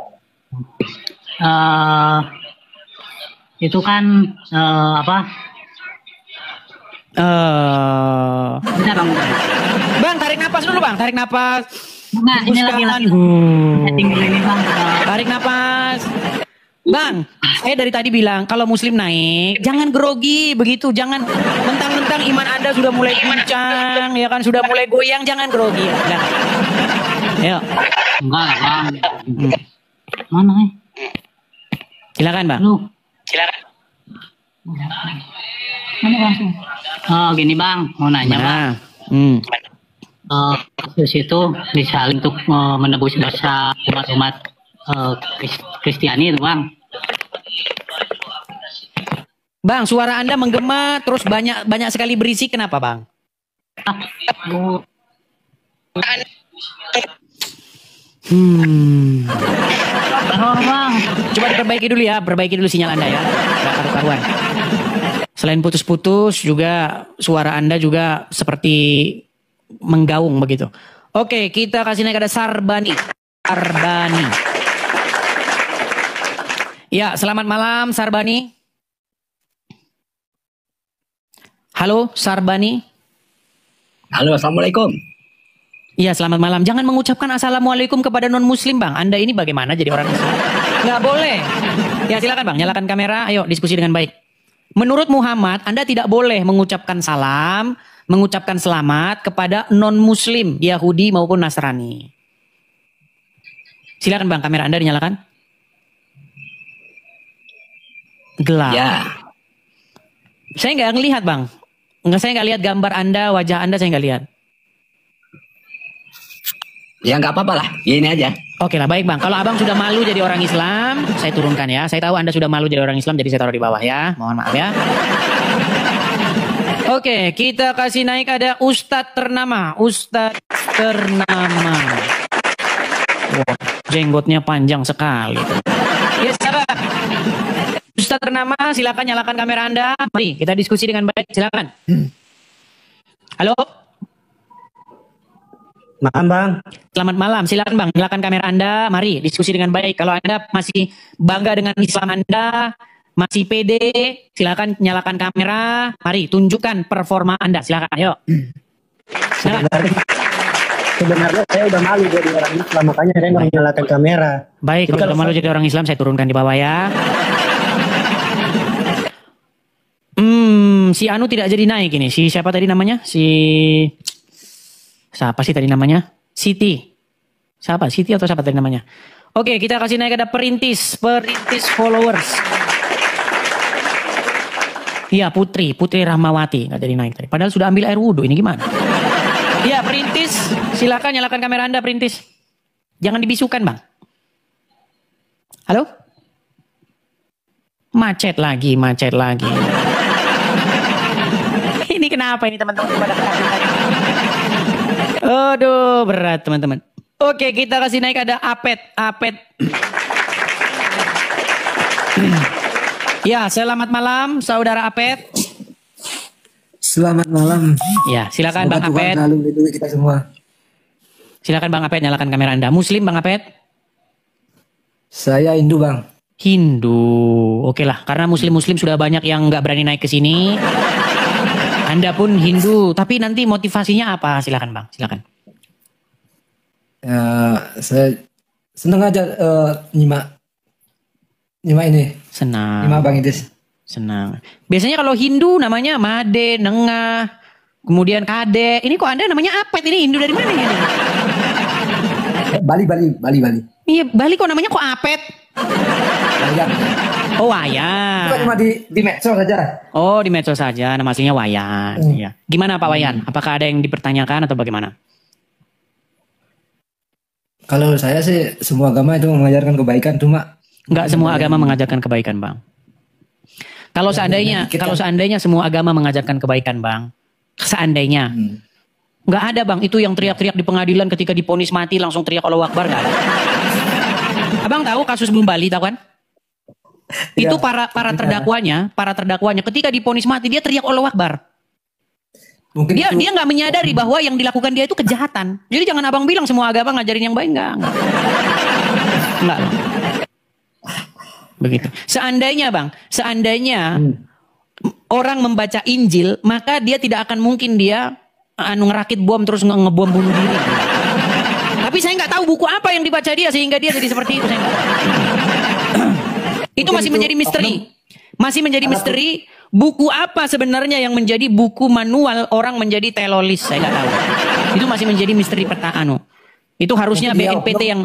Itu kan apa? Bisa Bang. Bang, tarik napas dulu Bang, tarik napas. Nah, ini lagi tinggal ini Bang. Tarik napas. Bang, saya dari tadi bilang kalau Muslim naik, jangan grogi begitu, jangan mentang-mentang iman Anda sudah mulai pincang, ya kan sudah mulai goyang, jangan grogi. Ya. Ayo. Enggak lah Bang. Mana nih? Silakan Bang. Silakan. Mana langsung? Oh gini Bang, mau nanya Bang. Di situ disaling untuk menebus dosa umat-umat Kristiani itu Bang. Bang, suara Anda menggema terus banyak sekali berisik, kenapa Bang? Bang. Coba diperbaiki dulu ya, perbaiki dulu sinyal Anda ya. Gak karu-karuan. Selain putus-putus juga suara Anda juga seperti menggaung begitu. Oke, kita kasih naik ada Sarbani. Ya, selamat malam Sarbani. Halo Sarbani. Halo, Assalamualaikum. Iya, selamat malam. Jangan mengucapkan assalamualaikum kepada non-muslim Bang. Anda ini bagaimana jadi orang Islam? Nggak boleh. Ya silakan Bang, nyalakan kamera. Ayo diskusi dengan baik. Menurut Muhammad, Anda tidak boleh mengucapkan salam, mengucapkan selamat kepada non-muslim, Yahudi maupun Nasrani. Silakan Bang, kamera Anda dinyalakan. Gelap. Ya. Saya nggak ngelihat Bang. Saya nggak lihat gambar Anda, wajah Anda saya nggak lihat. Ya nggak apa-apa lah, ini aja. Oke lah, baik Bang. Kalau Abang sudah malu jadi orang Islam, saya turunkan ya. Saya tahu Anda sudah malu jadi orang Islam, jadi saya taruh di bawah ya. Mohon maaf ya. Oke, kita kasih naik ada Ustadz ternama. Wah, jenggotnya panjang sekali. Ya, silakan. Ustadz ternama, silakan nyalakan kamera Anda. Mari kita diskusi dengan baik. Silakan. Halo. Malam Bang. Selamat malam. Silakan Bang, nyalakan kamera Anda. Mari diskusi dengan baik. Kalau Anda masih bangga dengan Islam Anda, masih pede, silakan nyalakan kamera. Mari tunjukkan performa Anda. Silakan. Ayo. Sebenarnya saya udah malu jadi orang Islam, makanya saya nggak menyalakan kamera. Baik, kalau udah malu jadi orang Islam, saya turunkan di bawah ya. Si Anu tidak jadi naik ini. Si siapa tadi namanya? Siapa sih tadi namanya? Siti. Siapa? Siti atau siapa tadi namanya? Oke, kita kasih naik ada perintis followers. Iya, Putri Rahmawati nggak jadi naik tadi. Padahal sudah ambil air wudhu, ini gimana? Iya, perintis, silakan nyalakan kamera Anda, perintis. Jangan dibisukan, Bang. Halo? Macet lagi. Ini kenapa ini teman-teman pada ketakutan? Aduh, berat teman-teman. Oke, kita kasih naik ada Apet. Ya, selamat malam saudara Apet. Selamat malam. Ya, silakan Semoga Bang Tuhan Apet. selalu melindungi kita semua. Silakan Bang Apet, nyalakan kamera Anda. Muslim Bang Apet? Saya Hindu, Bang. Hindu. Oke lah, karena muslim-muslim sudah banyak yang nggak berani naik ke sini. Anda pun Hindu, tapi nanti motivasinya apa? Silakan Bang, silakan. Saya senang aja nyimak ini. Senang. Nyimak Bang Idris. Senang. Biasanya kalau Hindu namanya Made, Nengah, kemudian Kade. Ini kok Anda namanya Apet? Ini Hindu dari mana ini? Bali. Iya, Bali kok namanya kok Apet? Wayan. Oh, Wayan. Bukan cuma di medsos saja. Oh, di medsos saja. Nama aslinya Wayan. Iya. Gimana Pak Wayan? Apakah ada yang dipertanyakan atau bagaimana? Kalau saya sih semua agama itu mengajarkan kebaikan, cuma Enggak semua agama mengajarkan kebaikan, Bang. Kalau seandainya semua agama mengajarkan kebaikan, Bang. Seandainya. Enggak ada, Bang. Itu yang teriak-teriak di pengadilan ketika diponis mati langsung teriak Allahu Akbar, enggak ada. Abang tahu kasus Bum Bali, tahu kan? Itu para terdakwanya ketika diponis mati dia teriak Allahu Akbar. Mungkin dia nggak menyadari bahwa yang dilakukan dia itu kejahatan. Jadi jangan abang bilang semua agama ngajarin yang baik, enggak. Begitu. Seandainya orang membaca Injil, maka dia tidak akan mungkin dia ngerakit bom terus ngebom bunuh diri. Tapi saya nggak tahu buku apa yang dibaca dia sehingga dia jadi seperti itu. Saya nggak tahu. Itu masih menjadi misteri. Masih menjadi misteri. Buku apa sebenarnya yang menjadi buku manual orang menjadi teroris? Saya nggak tahu. Itu masih menjadi misteri pertanyaan. Itu harusnya BNPT yang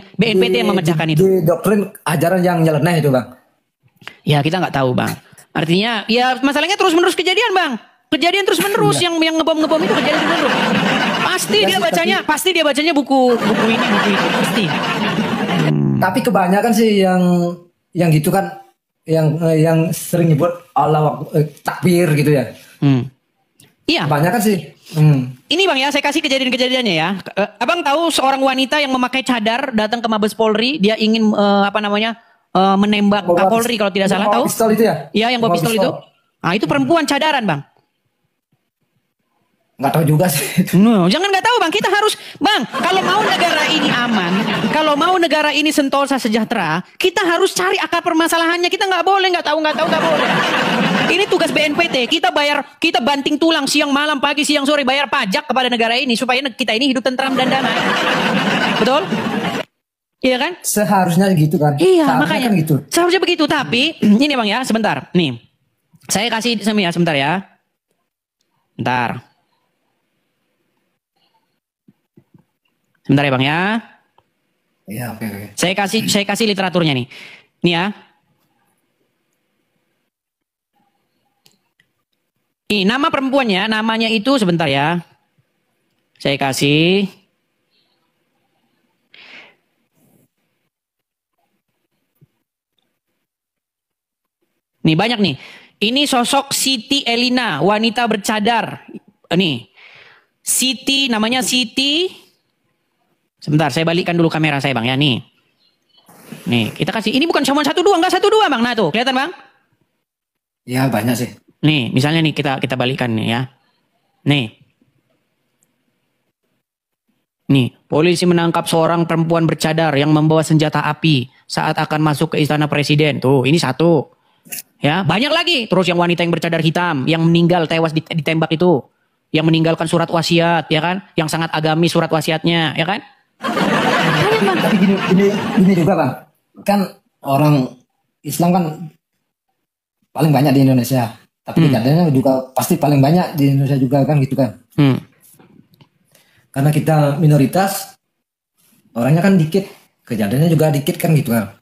memecahkan itu. Di doktrin ajaran yang nyeleneh itu, Bang. Ya kita nggak tahu, Bang. Artinya ya masalahnya terus menerus kejadian, Bang. Kejadian terus menerus yang ngebom itu kejadian terus menerus. Pasti dia bacanya buku ini, buku itu pasti. Tapi kebanyakan sih yang gitu kan yang sering nyebut Allah takbir gitu ya. Iya. Kebanyakan sih. Ini Bang ya, saya kasih kejadian-kejadiannya ya. Abang tahu seorang wanita yang memakai cadar datang ke Mabes Polri, dia ingin menembak Kapolri kalau tidak salah, tahu? Pistol itu ya? Iya, yang bawa pistol itu. Ah, itu perempuan cadaran, Bang. Nggak tahu juga sih. Jangan nggak tahu, Bang. Kita harus, Bang, kalau mau negara ini aman, kalau mau negara ini sentosa sejahtera, kita harus cari akar permasalahannya. Kita nggak boleh nggak tahu nggak boleh. Ini tugas BNPT. Kita banting tulang siang malam pagi siang sore bayar pajak kepada negara ini supaya kita ini hidup tentram dan damai. Betul? Iya kan? Seharusnya gitu kan. Iya, seharusnya makanya. Kan gitu. Seharusnya begitu. Tapi ini Bang ya, sebentar. Nih, saya kasih sebentar ya. Bentar. Sebentar ya Bang ya. Iya, oke. Saya kasih literaturnya nih. Nih ya. Nih, nama perempuannya, namanya itu sebentar ya. Saya kasih. Nih banyak nih. Ini sosok Siti Elina, wanita bercadar. Nih. Siti, namanya Siti. Sebentar, saya balikkan dulu kamera saya Bang ya, nih. Nih, kita kasih, ini bukan cuma 1-2, enggak 1-2 Bang. Nah tuh, kelihatan Bang? Ya banyak sih. Nih, misalnya nih kita balikkan nih ya. Nih. Nih, polisi menangkap seorang perempuan bercadar yang membawa senjata api saat akan masuk ke istana presiden. Tuh, ini satu. Ya, banyak lagi. Terus yang wanita yang bercadar hitam yang meninggal tewas ditembak itu. Yang meninggalkan surat wasiat, ya kan? Yang sangat agamis surat wasiatnya, ya kan? Tapi gini juga Bang. Kan orang Islam kan paling banyak di Indonesia. Tapi kejadiannya juga pasti paling banyak di Indonesia juga kan gitu kan. Karena kita minoritas, orangnya kan dikit, kejadiannya juga dikit kan gitu kan.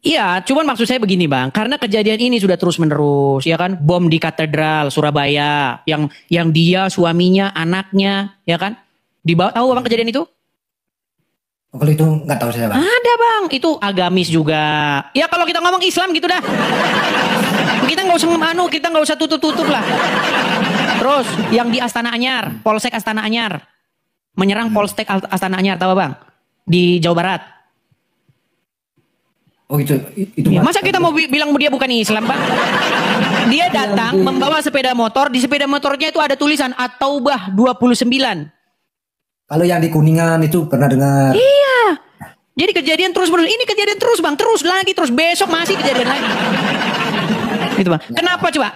Iya, cuman maksud saya begini bang, karena kejadian ini sudah terus menerus, ya kan, bom di katedral Surabaya, yang dia, suaminya, anaknya, ya kan, dibawa, tahu bang kejadian itu? Oh, kalau itu nggak tahu saya bang. Ada bang, itu agamis juga. Ya kalau kita ngomong Islam gitu dah, kita nggak usah kita nggak usah tutup lah. Terus yang di Astana Anyar, Polsek Astana Anyar, menyerang Polsek Astana Anyar, tahu bang? Di Jawa Barat. Oh itu Ya, masa kita mau bilang dia bukan Islam, Bang? Dia datang membawa sepeda motor, di sepeda motornya itu ada tulisan At-Taubah 29. Kalau yang di Kuningan itu pernah dengar. Iya. Jadi kejadian terus menerus. Ini kejadian terus, Bang. Terus lagi, terus besok masih kejadian lagi. Gitu, Bang. Kenapa coba?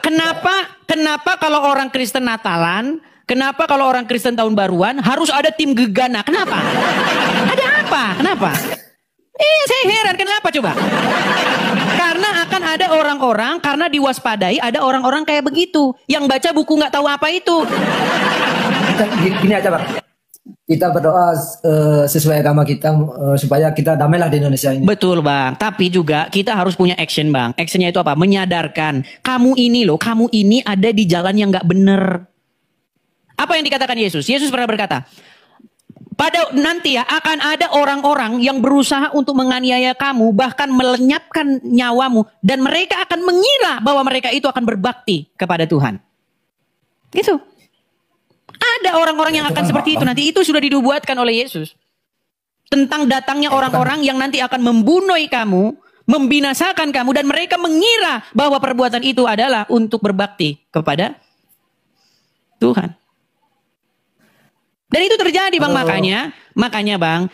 Kenapa kalau orang Kristen Natalan, kenapa kalau orang Kristen tahun baruan harus ada tim gegana? Kenapa? Ada apa? Kenapa? Saya heran kenapa coba? Karena akan ada orang-orang, karena diwaspadai ada orang-orang kayak begitu. Yang baca buku nggak tahu apa itu. Gini aja Pak. Kita berdoa sesuai agama kita supaya kita damailah di Indonesia ini. Betul Bang. Tapi juga kita harus punya action Bang. Actionnya itu apa? Menyadarkan. Kamu ini loh, kamu ini ada di jalan yang nggak bener. Apa yang dikatakan Yesus? Yesus pernah berkata, pada nanti ya akan ada orang-orang yang berusaha untuk menganiaya kamu, bahkan melenyapkan nyawamu, dan mereka akan mengira bahwa mereka itu akan berbakti kepada Tuhan. Gitu. Ada orang-orang yang akan seperti itu nanti, itu sudah dibuatkan oleh Yesus. Tentang datangnya orang-orang yang nanti akan membunuh kamu, membinasakan kamu, dan mereka mengira bahwa perbuatan itu adalah untuk berbakti kepada Tuhan. Dan itu terjadi Bang, makanya Bang,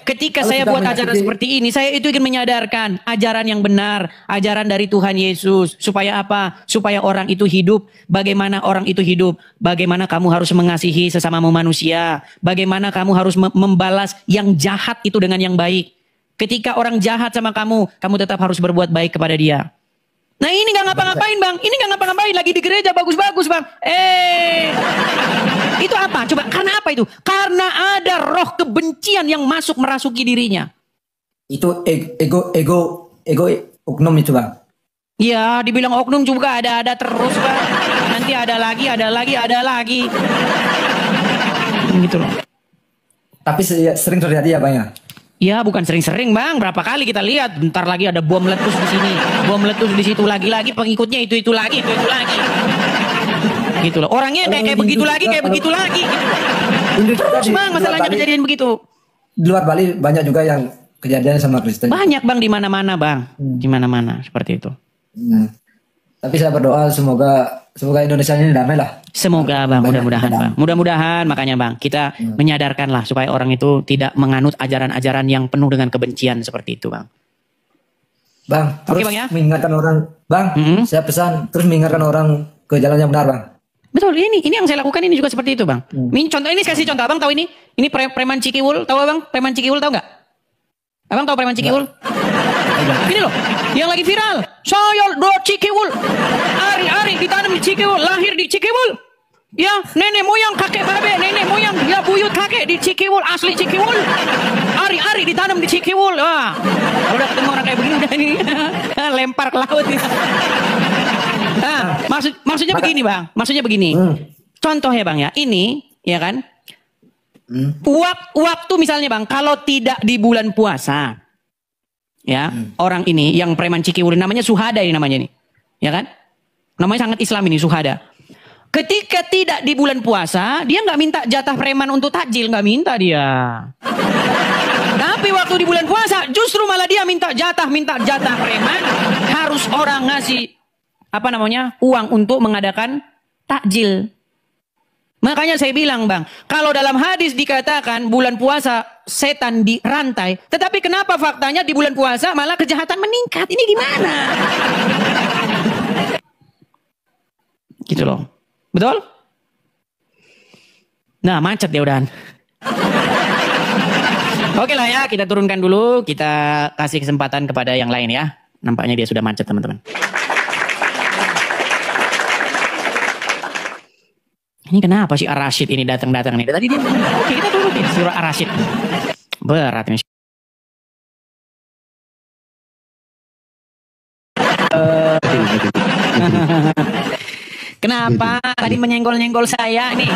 ketika saya buat ajaran seperti ini, saya itu ingin menyadarkan ajaran yang benar, ajaran dari Tuhan Yesus, supaya apa? Supaya orang itu hidup. Bagaimana orang itu hidup? Bagaimana kamu harus mengasihi sesamamu manusia? Bagaimana kamu harus membalas yang jahat itu dengan yang baik? Ketika orang jahat sama kamu tetap harus berbuat baik kepada dia. Nah ini gak ngapa-ngapain Bang, ini gak ngapa-ngapain, lagi di gereja bagus-bagus Bang. Itu apa? Coba, karena apa itu? Karena ada roh kebencian yang merasuki dirinya. Itu ego oknum itu Bang. Ya, dibilang oknum juga ada terus Bang. Nanti ada lagi. Gitu loh. Tapi sering terjadi ya Bang ya? Ya bukan sering-sering Bang, berapa kali kita lihat, bentar lagi ada bom meletus di sini, bom meletus di situ, lagi-lagi pengikutnya itu lagi. Gitu loh. Orangnya kayak begitu lagi. Gitu. Terus Bang, masalahnya kejadian begitu. Di luar Bali banyak juga yang kejadian sama Kristen. Banyak Bang, di mana-mana Bang. Di mana-mana seperti itu. Tapi saya berdoa semoga Indonesia ini damai lah. Semoga Bang, mudah-mudahan Bang. Mudah-mudahan makanya Bang, kita menyadarkan lah supaya orang itu tidak menganut ajaran-ajaran yang penuh dengan kebencian seperti itu Bang. Bang, terus Bang, ya? mengingatkan orang, Bang, saya pesan terus mengingatkan orang ke jalan yang benar Bang. Betul, ini yang saya lakukan ini juga seperti itu Bang. Ini contoh, ini kasih contoh Abang tahu ini? Ini preman Cikiwul, tahu Abang? Preman Cikiwul tahu nggak? Abang tahu preman Cikiwul? Ini loh, yang lagi viral. Saya do Cikiwul. Ari ditanam di Cikiwul, lahir di Cikiwul. Ya, nenek moyang kakek babe, nenek moyang ya buyut kakek di Cikiwul, asli Cikiwul. Ari ditanam di Cikiwul. Wah, kalau udah ketemu orang kayak begini udah ini lempar ke laut. Nah, maksudnya begini Bang, maksudnya begini. Contoh ya Bang ya, ini ya kan. Waktu misalnya Bang, kalau tidak di bulan puasa, ya orang ini yang preman Cikiwul namanya Suhada ini namanya nih, ya kan? Namanya sangat Islam ini Suhada. Ketika tidak di bulan puasa, dia nggak minta jatah preman untuk takjil, nggak minta dia. Tapi waktu di bulan puasa, justru malah dia minta jatah preman, harus orang ngasih uang untuk mengadakan takjil. Makanya saya bilang Bang, kalau dalam hadis dikatakan bulan puasa setan dirantai, tetapi kenapa faktanya di bulan puasa malah kejahatan meningkat? Ini gimana? Gitu loh. Betul? Nah, macet ya udahan. Oke lah ya, kita turunkan dulu, kita kasih kesempatan kepada yang lain ya. Nampaknya dia sudah macet teman-teman. Ini kenapa si Ar-Rasyid ini datang nih? Tadi dia oke, kita turutin surah Ar-Rasyid. Berat ini. Kenapa tadi menyenggol-nyenggol saya nih?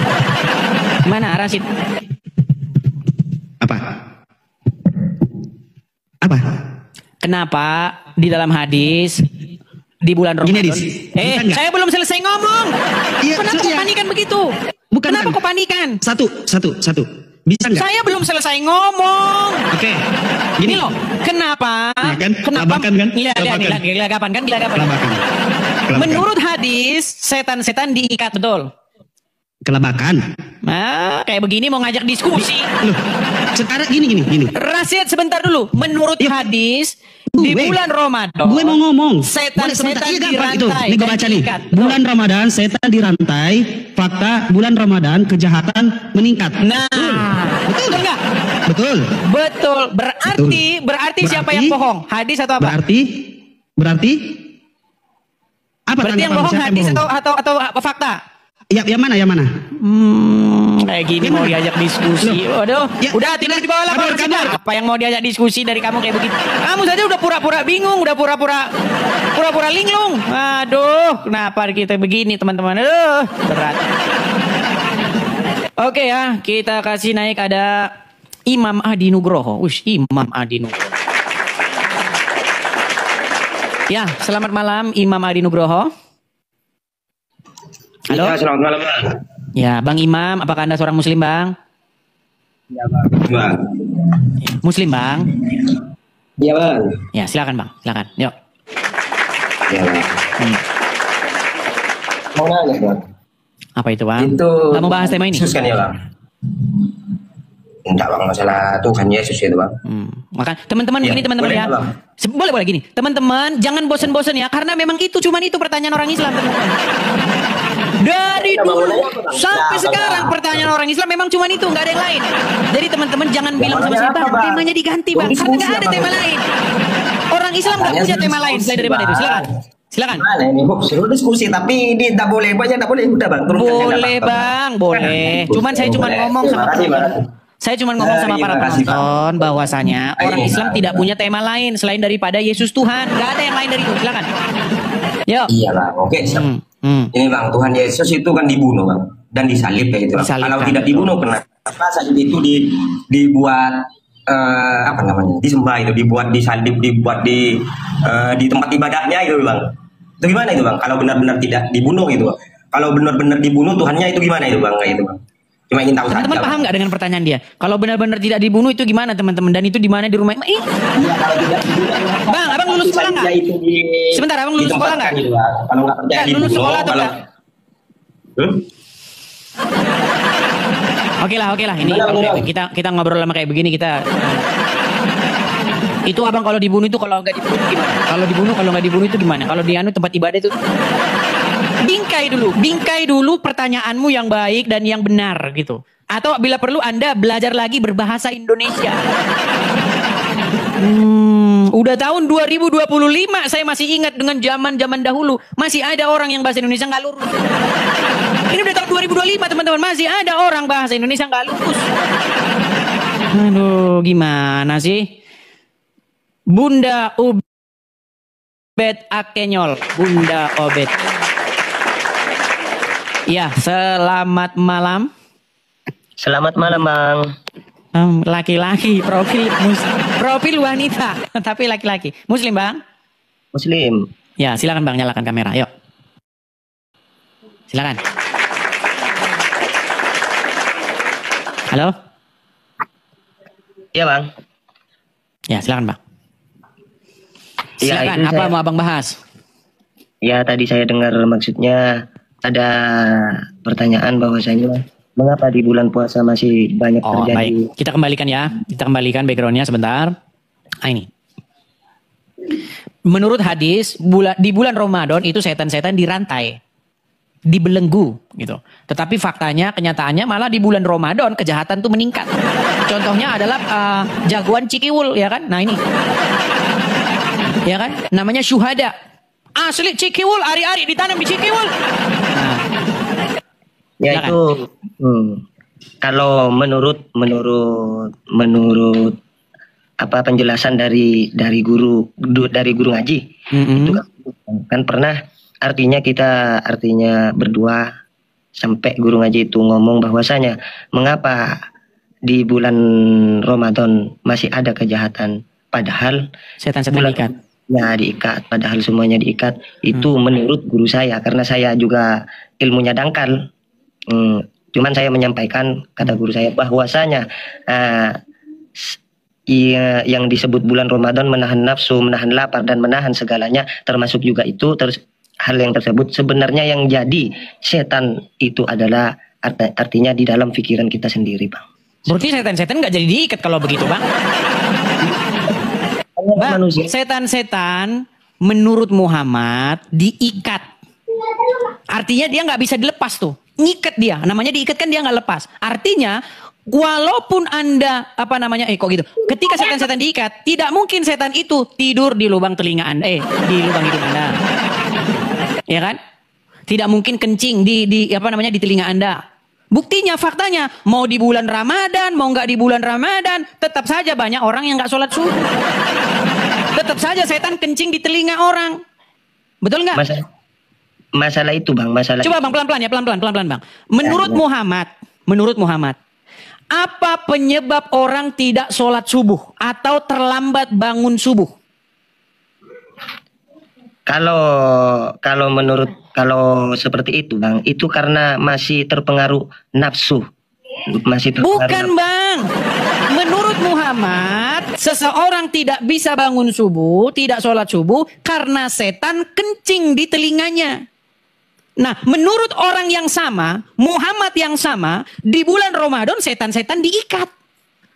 Mana Rasid? Apa? Apa? Kenapa di dalam hadis di bulan Ramadan? Saya belum selesai ngomong. Iya, Kenapa kok panikan begitu? Kenapa kok panikan? Satu. Bisa nggak? Saya belum selesai ngomong. Oke. Gini loh. Kenapa? Nah, kan? Kenapa? Kelabakan kan? Lihat gelagapan kan? Gelagapan. Menurut hadis, setan-setan diikat, betul? Kelabakan. Nah, kayak begini mau ngajak diskusi. Loh, sekarang gini. Rasid, sebentar dulu. Menurut hadis, di bulan Ramadan, gue mau ngomong. Setan-setan dirantai. itu. Nih gue baca nih. Bulan Ramadan, setan dirantai. Fakta, bulan Ramadan, kejahatan meningkat. Nah, betul nggak? Betul. Berarti siapa yang bohong? Hadis atau apa? Berarti apa? Berarti yang bohong hadis atau fakta? Yang mana? Kayak gini mau diajak diskusi. Waduh, udah tidur di bawah lah. Apa yang mau diajak diskusi dari kamu kayak begitu? Kamu saja udah pura-pura bingung, udah pura-pura linglung. Aduh, kenapa kita begini teman-teman? Aduh, berat. Oke ya, kita kasih naik ada Imam Adi Nugroho. Imam Adi Nugroho. Ya, selamat malam Imam Adi Nugroho. Halo. Ya, selamat malam, Bang. Ya, Bang Imam, apakah Anda seorang Muslim, Bang? Ya, Bang. Muslim, Bang? Iya, Bang. Ya, silakan, Bang. Silakan. Yuk. Ya, Bang. Mau nanya, Bang. Apa itu, Bang? Itu kamu bahas tema ini? Yesus kan ya, Bang? Enggak, Bang, masalah Tuhan Yesus itu, Bang. Maka teman-teman begini teman-teman ya. Boleh gini. Teman-teman jangan bosan-bosan ya, karena memang cuman itu pertanyaan orang Islam, teman-teman. Dari dulu sampai sekarang pertanyaan orang Islam memang cuma itu, nggak ada yang lain. Jadi teman-teman jangan bilang sama saya, Bang, temanya diganti, Bang, karena nggak ada tema lain. Orang Islam nggak punya tema lain selain daripada itu. Silakan. Mana ini, suruh diskusi tapi ini tidak boleh, udah Bang. Boleh, Bang, boleh. Saya cuma ngomong sama para penonton bahwasanya orang Islam tidak punya tema lain selain daripada Yesus Tuhan. Nggak ada yang lain dari itu. Silakan. Yuk. Iya, Bang. Oke. Ini, Bang, Tuhan Yesus itu kan dibunuh, Bang, dan disalib kayak itu, Bang. Kalau tidak dibunuh, kenapa salib itu dibuat apa namanya? Disembah itu, dibuat disalib, dibuat di tempat ibadahnya itu, Bang. Itu gimana itu, Bang? Kalau benar-benar tidak dibunuh itu, Bang. Kalau benar-benar dibunuh Tuhannya itu gimana itu, Bang? Kayak itu, Bang. Cuma ingin tahu saja. Teman-teman paham nggak dengan pertanyaan dia? Kalau benar-benar tidak dibunuh itu gimana, teman-teman? Dan itu di mana, di rumah? Bang, abang lulus sekolah nggak? Sebentar, abang lulus sekolah nggak? Kalau nggak percaya lulus sekolah atau enggak? Oke lah. Ini kita ngobrol lama kayak begini kita. Itu abang kalau dibunuh itu, kalau nggak dibunuh gimana? Kalau dibunuh, kalau nggak dibunuh itu gimana? Kalau di tempat ibadah itu? Bingkai dulu pertanyaanmu yang baik dan yang benar gitu. Atau bila perlu Anda belajar lagi berbahasa Indonesia. Udah tahun 2025 saya masih ingat dengan zaman dahulu masih ada orang yang bahasa Indonesia nggak lurus. Ini udah tahun 2025 teman-teman, masih ada orang bahasa Indonesia nggak lurus. Aduh, gimana sih? Bunda Obed Akenyol, Bunda Obed. Ya, selamat malam. Selamat malam, Bang. Laki-laki, profil wanita, tapi laki-laki. Muslim, Bang? Muslim. Ya, silakan Bang, nyalakan kamera. Yuk. Silakan. Halo? Iya, Bang. Ya, silakan, Bang. Silakan, apa mau Abang bahas? Ya, tadi saya dengar maksudnya ada pertanyaan bahwasanya mengapa di bulan puasa masih banyak terjadi. Baik. Kita kembalikan ya. Kita kembalikan backgroundnya sebentar. Ini. Menurut hadis, di bulan Ramadan itu setan-setan dirantai. Dibelenggu gitu. Tetapi faktanya, kenyataannya malah di bulan Ramadan kejahatan tuh meningkat. Contohnya adalah jagoan Cikiwul, ya kan? Nah ini. Ya kan? Namanya syuhada. Asli Cikiwul, ari-ari ditanam di Cikiwul. Nah. Ya itu kalau menurut apa penjelasan dari guru ngaji itu kan pernah artinya berdua sampai guru ngaji itu ngomong bahwasanya mengapa di bulan Ramadan masih ada kejahatan padahal setan-setan diikat. Ya diikat, padahal semuanya diikat. Itu menurut guru saya, karena saya juga ilmunya dangkal. Cuman saya menyampaikan kata guru saya bahwasanya yang disebut bulan Ramadan menahan nafsu, menahan lapar dan menahan segalanya, termasuk juga itu hal yang tersebut sebenarnya yang jadi setan itu adalah artinya di dalam pikiran kita sendiri, Bang. Berarti setan-setan nggak jadi diikat kalau begitu, Bang? Bang, setan-setan menurut Muhammad diikat. Artinya dia nggak bisa dilepas tuh. Ngikat dia. Namanya diikat kan dia nggak lepas. Artinya walaupun Anda kok gitu. Ketika setan-setan diikat, tidak mungkin setan itu tidur di lubang telinga Anda, di lubang hidung Anda. Ya kan? Tidak mungkin kencing di telinga Anda. Buktinya, faktanya, mau di bulan Ramadan, mau nggak di bulan Ramadan, tetap saja banyak orang yang nggak sholat subuh. Tetap saja setan kencing di telinga orang. Betul nggak? Masalah itu, Bang. Coba Bang, pelan-pelan Bang. Menurut Muhammad, apa penyebab orang tidak sholat subuh atau terlambat bangun subuh? Kalau seperti itu, Bang, itu karena masih terpengaruh nafsu. Bukan, Bang. Menurut Muhammad, seseorang tidak bisa bangun subuh, tidak sholat subuh karena setan kencing di telinganya. Nah, menurut orang yang sama, Muhammad yang sama, di bulan Ramadan setan-setan diikat.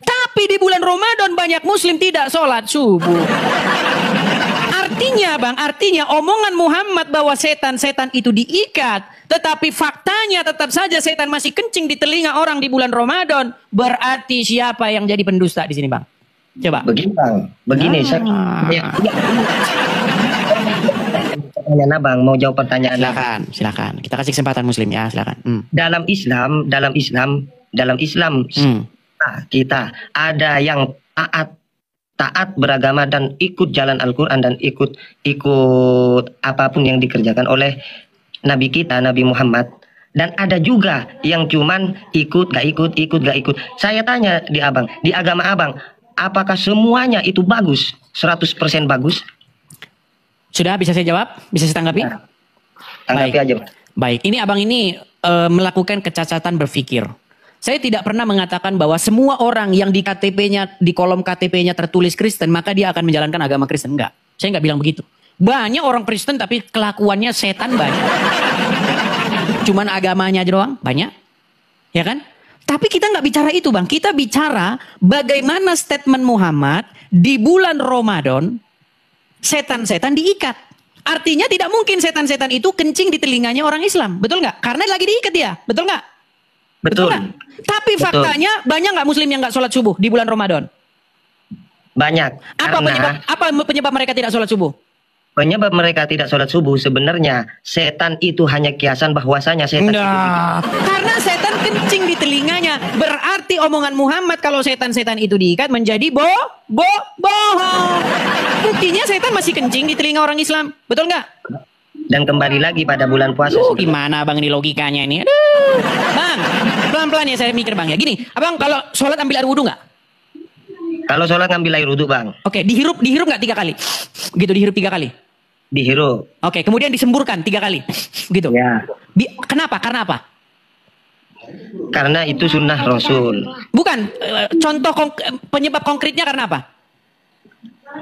Tapi di bulan Ramadan banyak muslim tidak sholat subuh. Artinya omongan Muhammad bahwa setan-setan itu diikat, tetapi faktanya tetap saja setan masih kencing di telinga orang di bulan Ramadan. Berarti siapa yang jadi pendusta di sini, Bang? Coba. Begini, Bang. Pertanyaan Abang, mau jawab pertanyaan? Silakan. Kita kasih kesempatan muslim ya, silakan. Dalam Islam kita ada yang taat beragama dan ikut jalan Al-Quran dan ikut apapun yang dikerjakan oleh Nabi kita, Nabi Muhammad. Dan ada juga yang cuman ikut, gak ikut. Saya tanya di Abang, di agama Abang, apakah semuanya itu bagus? 100% bagus? Sudah, bisa saya jawab? Bisa saya tanggapi? Tanggapi aja, Bang. Baik, ini Abang ini melakukan kecacatan berpikir. Saya tidak pernah mengatakan bahwa semua orang yang di KTP-nya, di kolom KTP-nya tertulis Kristen, maka dia akan menjalankan agama Kristen. Enggak. Saya nggak bilang begitu. Banyak orang Kristen tapi kelakuannya setan banyak. Cuman agamanya aja doang, banyak. Ya kan? Tapi kita nggak bicara itu, Bang. Kita bicara bagaimana statement Muhammad di bulan Ramadan, setan-setan diikat. Artinya tidak mungkin setan-setan itu kencing di telinganya orang Islam. Betul nggak? Karena lagi diikat dia. Betul nggak? Betul. Tapi faktanya banyak nggak muslim yang nggak sholat subuh di bulan Ramadan? Banyak. Apa penyebab mereka tidak sholat subuh? Penyebab mereka tidak sholat subuh sebenarnya setan itu hanya kiasan bahwasanya setan. Karena setan kencing di telinganya. Berarti omongan Muhammad kalau setan-setan itu diikat menjadi bohong. Buktinya setan masih kencing di telinga orang Islam. Betul nggak? Dan kembali lagi pada bulan puasa. Gimana Bang ini logikanya ini? Bang, pelan-pelan ya saya mikir Bang ya. Gini, Abang kalau sholat ambil air wudhu nggak? Kalau sholat ngambil air wudhu, Bang. Oke, dihirup nggak 3 kali? Gitu, dihirup 3 kali? Dihirup. Oke, kemudian disemburkan 3 kali? Gitu? Ya. Kenapa? Karena apa? Karena itu sunnah Rasul. Bukan, contoh penyebab konkretnya karena apa?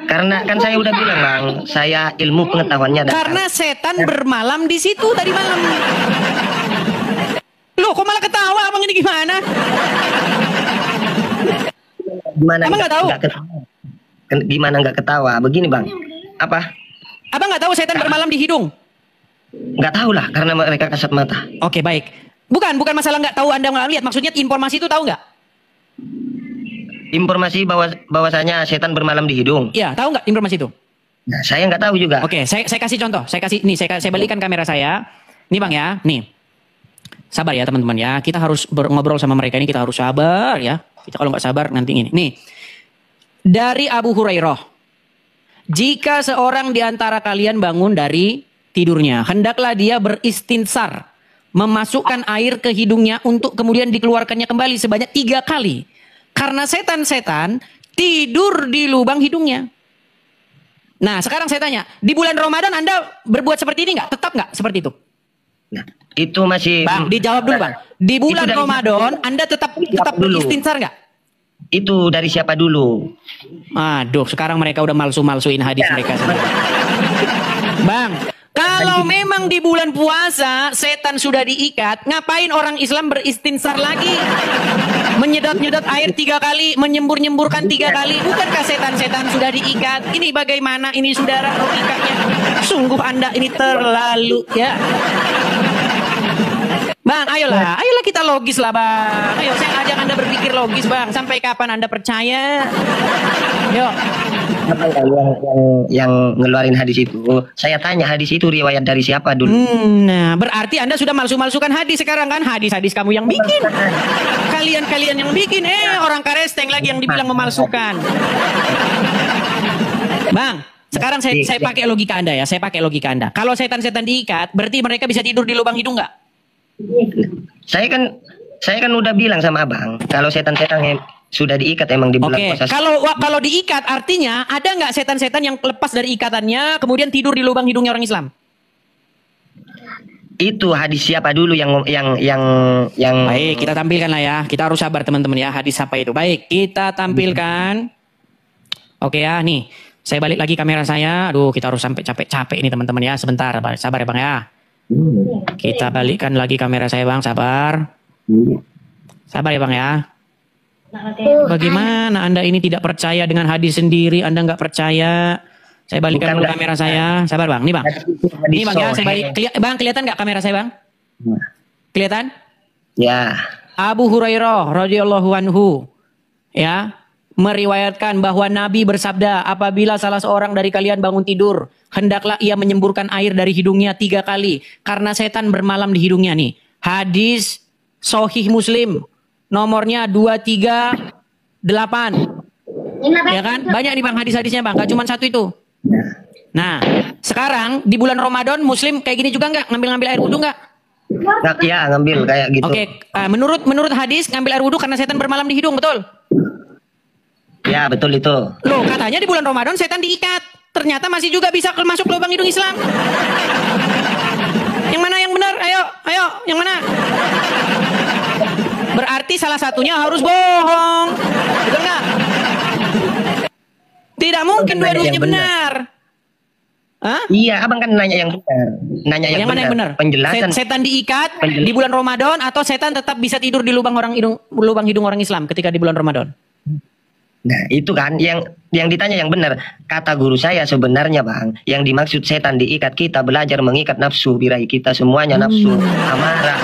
Karena kan saya udah bilang, Bang, saya ilmu pengetahuannya. Karena setan bermalam di situ tadi malam. Loh, kok malah ketawa Abang ini gimana? Gimana Abang nggak tahu? Gimana nggak ketawa? Begini, Bang. Apa? Abang nggak tahu setan bermalam di hidung? Nggak tahu lah, karena mereka kasat mata. Oke, baik. Bukan masalah nggak tahu Anda nggak lihat. Maksudnya informasi itu tahu nggak? Informasi bahwasanya setan bermalam di hidung. Iya, tahu nggak informasi itu? Nah, saya nggak tahu juga. Oke, saya kasih contoh. Saya balikan kamera saya. Nih Bang ya, nih. Sabar ya teman-teman ya. Kita harus ngobrol sama mereka ini, kita harus sabar ya. Kita kalau nggak sabar nanti ini. Nih, dari Abu Hurairah. Jika seorang di antara kalian bangun dari tidurnya, hendaklah dia beristinsar, memasukkan air ke hidungnya untuk kemudian dikeluarkannya kembali sebanyak 3 kali. Karena setan-setan tidur di lubang hidungnya. Nah, sekarang saya tanya, di bulan Ramadan Anda berbuat seperti ini nggak? Tetap nggak seperti itu? Nah, itu masih... Bang, dijawab dulu Bang. Di bulan Ramadan Anda tetap beristinsar nggak? Itu dari siapa dulu? Aduh, sekarang mereka udah malsu-malsuin hadis mereka sendiri. Bang, kalau memang di bulan puasa setan sudah diikat, ngapain orang Islam beristinsar lagi? Menyedot-nyedot air 3 kali, menyembur-nyemburkan 3 kali. Bukankah setan-setan sudah diikat? Ini bagaimana ini saudara logikanya? Sungguh Anda ini terlalu ya. Bang, ayolah kita logis lah Bang. Ayo saya ajak Anda berpikir logis Bang. Sampai kapan Anda percaya? Yuk. Yang ngeluarin hadis itu, saya tanya hadis itu riwayat dari siapa dulu? Nah, berarti Anda sudah malsu-malsukan hadis sekarang kan? Hadis-hadis kamu yang bikin. Kalian yang bikin. Orang Karesteng lagi yang dibilang memalsukan. Bang, sekarang saya pakai logika Anda ya. Saya pakai logika Anda. Kalau setan-setan diikat, berarti mereka bisa tidur di lubang hidung nggak? Saya kan udah bilang sama Abang, kalau setan-setan sudah diikat emang di bulan puasa. Kalau diikat artinya ada nggak setan-setan yang lepas dari ikatannya kemudian tidur di lubang hidungnya orang Islam? Itu hadis siapa dulu yang Baik, kita tampilkan lah ya. Kita harus sabar teman-teman ya. Hadis apa itu? Baik, kita tampilkan. Oke ya, nih. Saya balik lagi kamera saya. Aduh, kita harus sampai capek-capek ini teman-teman ya. Sebentar, sabar ya Bang ya. Kita balikkan lagi kamera saya Bang, sabar. Sabar ya Bang ya. Bagaimana Anda ini tidak percaya dengan hadis sendiri, Anda nggak percaya. Saya balikkan dulu kamera saya. Sabar Bang, nih Bang. Ini Bang ya, saya balik. Bang, kelihatan nggak kamera saya Bang? Kelihatan? Ya. Abu Hurairah radhiyallahu anhu ya meriwayatkan bahwa Nabi bersabda, apabila salah seorang dari kalian bangun tidur, hendaklah ia menyemburkan air dari hidungnya 3 kali karena setan bermalam di hidungnya nih. Hadis Sahih Muslim nomornya 238. Ya kan? Banyak nih Bang hadis-hadisnya Bang, gak cuma satu itu. Nah, sekarang di bulan Ramadan Muslim kayak gini juga nggak? Ngambil air wudhu nggak? Ya, ngambil kayak gitu. Oke, menurut hadis ngambil air wudhu karena setan bermalam di hidung, betul? Ya, betul itu. Loh, katanya di bulan Ramadan setan diikat. Ternyata masih juga bisa masuk lubang hidung Islam. Yang mana yang benar? Ayo, yang mana? Berarti salah satunya harus bohong. Betul nggak? Tidak mungkin dua-duanya benar. Hah? Iya, Abang kan nanya yang benar. Nanya yang mana yang benar? Penjelasan. Setan diikat di bulan Ramadan atau setan tetap bisa tidur di lubang hidung orang Islam ketika di bulan Ramadan? Nah, itu kan yang ditanya yang benar. Kata guru saya sebenarnya Bang, yang dimaksud setan diikat, kita belajar mengikat nafsu, birahi kita semuanya nafsu, amarah.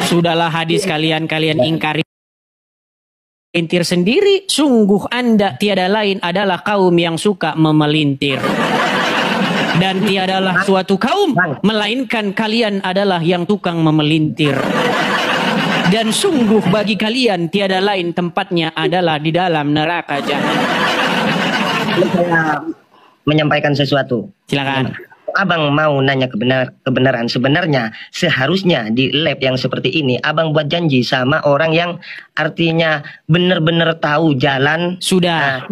Sudahlah hadis kalian ingkari melintir sendiri. Sungguh Anda tiada lain adalah kaum yang suka memelintir. Dan tiadalah suatu kaum melainkan kalian adalah yang tukang memelintir. Dan sungguh bagi kalian tiada lain tempatnya adalah di dalam neraka jahanam. Saya menyampaikan sesuatu. Silakan. Abang mau nanya kebenaran. Sebenarnya seharusnya di lab yang seperti ini Abang buat janji sama orang yang artinya benar-benar tahu jalan. Sudah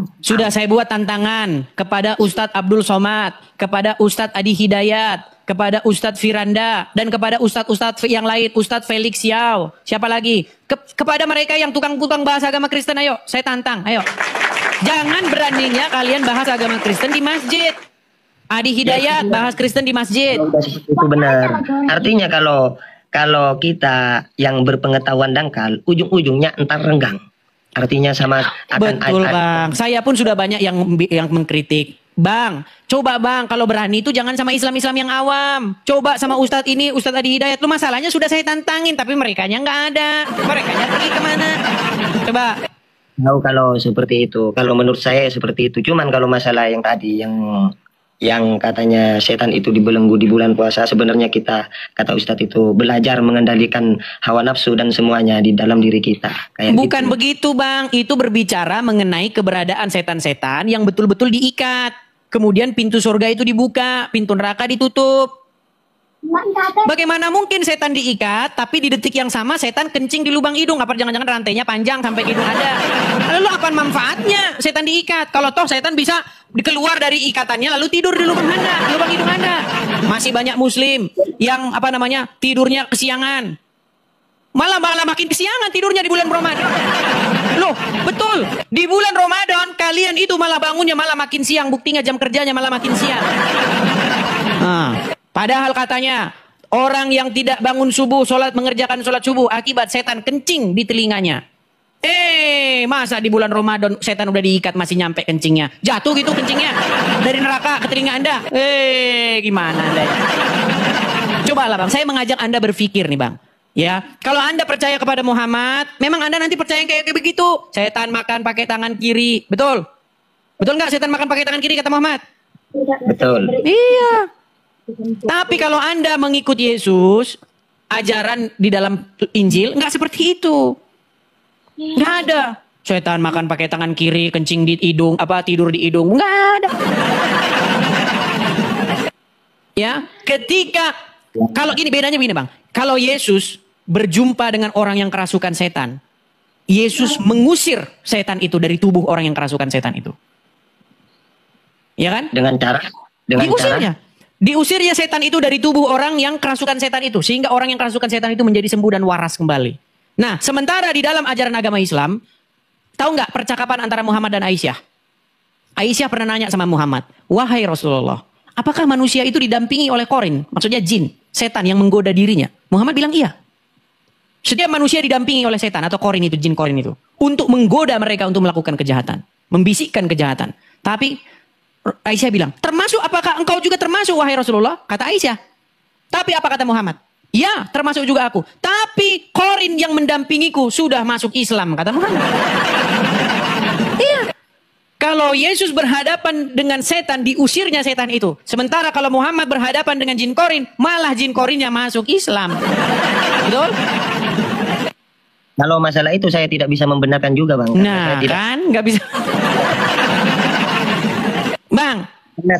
saya buat tantangan kepada Ustadz Abdul Somad, kepada Ustadz Adi Hidayat, kepada Ustadz Firanda, dan kepada Ustadz yang lain, Ustadz Felix Yao. Siapa lagi? Kepada mereka yang tukang-tukang bahas agama Kristen, ayo saya tantang, ayo. Jangan beraninya kalian bahas agama Kristen di masjid. Adi Hidayat bahas Kristen di masjid. Itu benar. Artinya kalau kita yang berpengetahuan dangkal, ujung-ujungnya entar renggang. Artinya sama akan betul Bang. Saya pun sudah banyak yang mengkritik. Bang, coba Bang kalau berani itu jangan sama Islam-Islam yang awam. Coba sama Ustadz ini, Ustadz Adi Hidayat. Lu masalahnya sudah saya tantangin, tapi merekanya nggak ada. Merekanya pergi kemana? Coba. Tahu kalau seperti itu. Kalau menurut saya seperti itu. Cuman kalau masalah yang tadi yang yang katanya setan itu dibelenggu di bulan puasa, sebenarnya kita, kata Ustadz itu, belajar mengendalikan hawa nafsu dan semuanya di dalam diri kita. Kayak Bukan gitu. begitu Bang, itu berbicara mengenai keberadaan setan-setan yang betul-betul diikat. Kemudian pintu surga itu dibuka, pintu neraka ditutup. Bagaimana mungkin setan diikat, tapi di detik yang sama setan kencing di lubang hidung? Apa jangan-jangan rantainya panjang sampai hidung ada? Lalu apa manfaatnya setan diikat? Kalau toh setan bisa keluar dari ikatannya lalu tidur di lubang hidung Anda. Masih banyak muslim yang tidurnya kesiangan. Malah makin kesiangan tidurnya di bulan Ramadan. Loh, betul. Di bulan Ramadan kalian itu malah bangunnya malah makin siang. Buktinya jam kerjanya malah makin siang. Padahal katanya orang yang tidak bangun subuh, mengerjakan sholat subuh akibat setan kencing di telinganya. Masa di bulan Ramadan setan udah diikat masih nyampe kencingnya? Jatuh gitu kencingnya dari neraka ke telinga Anda. Gimana Anda? Cobalah Bang, saya mengajak Anda berpikir nih Bang. Ya, kalau Anda percaya kepada Muhammad, memang Anda nanti percaya kayak begitu. Setan makan pakai tangan kiri, betul? Betul nggak setan makan pakai tangan kiri kata Muhammad? Betul. Iya. Tapi kalau Anda mengikut Yesus, ajaran di dalam Injil nggak seperti itu. Nggak ada. Setan makan pakai tangan kiri, kencing di hidung, tidur di hidung, nggak ada. Ya, kalau bedanya begini Bang. Kalau Yesus berjumpa dengan orang yang kerasukan setan, Yesus mengusir setan itu dari tubuh orang yang kerasukan setan itu. Ya kan? Dengan cara Diusirnya setan itu dari tubuh orang yang kerasukan setan itu. Sehingga orang yang kerasukan setan itu menjadi sembuh dan waras kembali. Nah, sementara di dalam ajaran agama Islam, tahu nggak percakapan antara Muhammad dan Aisyah? Aisyah pernah nanya sama Muhammad, wahai Rasulullah, apakah manusia itu didampingi oleh korin? Maksudnya jin, setan yang menggoda dirinya. Muhammad bilang iya. Setiap manusia didampingi oleh setan atau korin itu, jin korin itu. Untuk menggoda mereka untuk melakukan kejahatan. Membisikkan kejahatan. Tapi Aisyah bilang, apakah engkau juga termasuk wahai Rasulullah? Kata Aisyah. Tapi apa kata Muhammad? Ya, termasuk juga aku. Tapi korin yang mendampingiku sudah masuk Islam, kata Muhammad. Iya. Kalau Yesus berhadapan dengan setan, diusirnya setan itu. Sementara kalau Muhammad berhadapan dengan jin korin, malah jin korinnya masuk Islam. Betul? Kalau masalah itu saya tidak bisa membenarkan juga Bang. Nah, kan nggak bisa. Bang,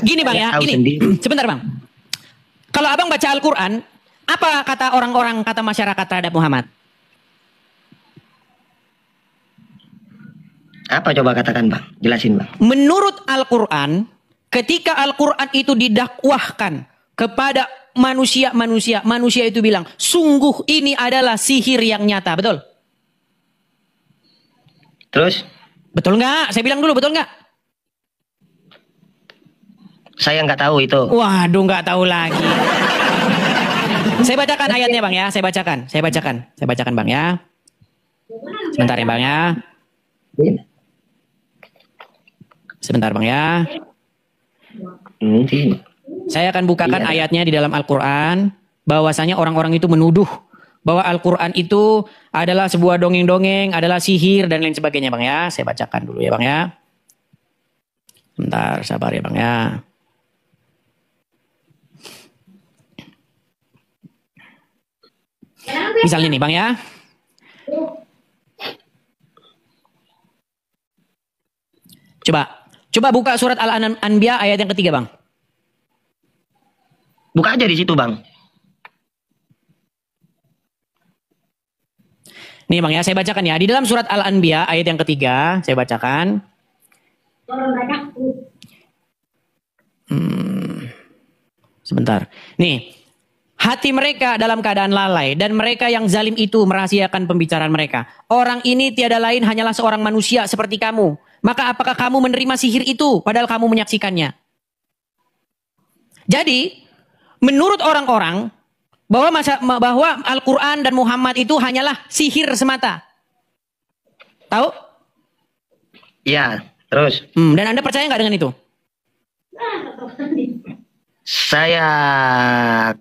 gini Bang ya, gini. Sebentar Bang. Kalau Abang baca Al-Quran, apa kata orang-orang, kata masyarakat terhadap Muhammad? Apa coba katakan Bang? Jelasin Bang. Menurut Al-Quran, ketika Al-Quran itu didakwahkan kepada manusia itu bilang, sungguh ini adalah sihir yang nyata, betul? Terus? Betul nggak? Saya bilang dulu, betul nggak? Saya nggak tahu itu. Waduh, nggak tahu lagi. Saya bacakan ayatnya Bang ya, saya bacakan Bang ya. Sebentar ya Bang ya. Sebentar Bang ya. Saya akan bukakan ayatnya di dalam Al-Quran. Bahwasanya orang-orang itu menuduh bahwa Al-Quran itu adalah sebuah dongeng-dongeng, adalah sihir dan lain sebagainya Bang ya. Saya bacakan dulu ya Bang ya. Sebentar, sabar ya Bang ya. Misalnya nih Bang ya. Coba buka surat Al-Anbiya ayat yang ketiga Bang. Buka aja di situ Bang. Nih Bang ya, saya bacakan ya. Di dalam surat Al-Anbiya ayat yang ketiga, saya bacakan. Sebentar. Nih. Hati mereka dalam keadaan lalai dan mereka yang zalim itu merahasiakan pembicaraan mereka. Orang ini tiada lain hanyalah seorang manusia seperti kamu. Maka apakah kamu menerima sihir itu padahal kamu menyaksikannya? Jadi, menurut orang-orang bahwa Al-Quran dan Muhammad itu hanyalah sihir semata. Tahu? Iya, terus. Dan Anda percaya nggak dengan itu? Saya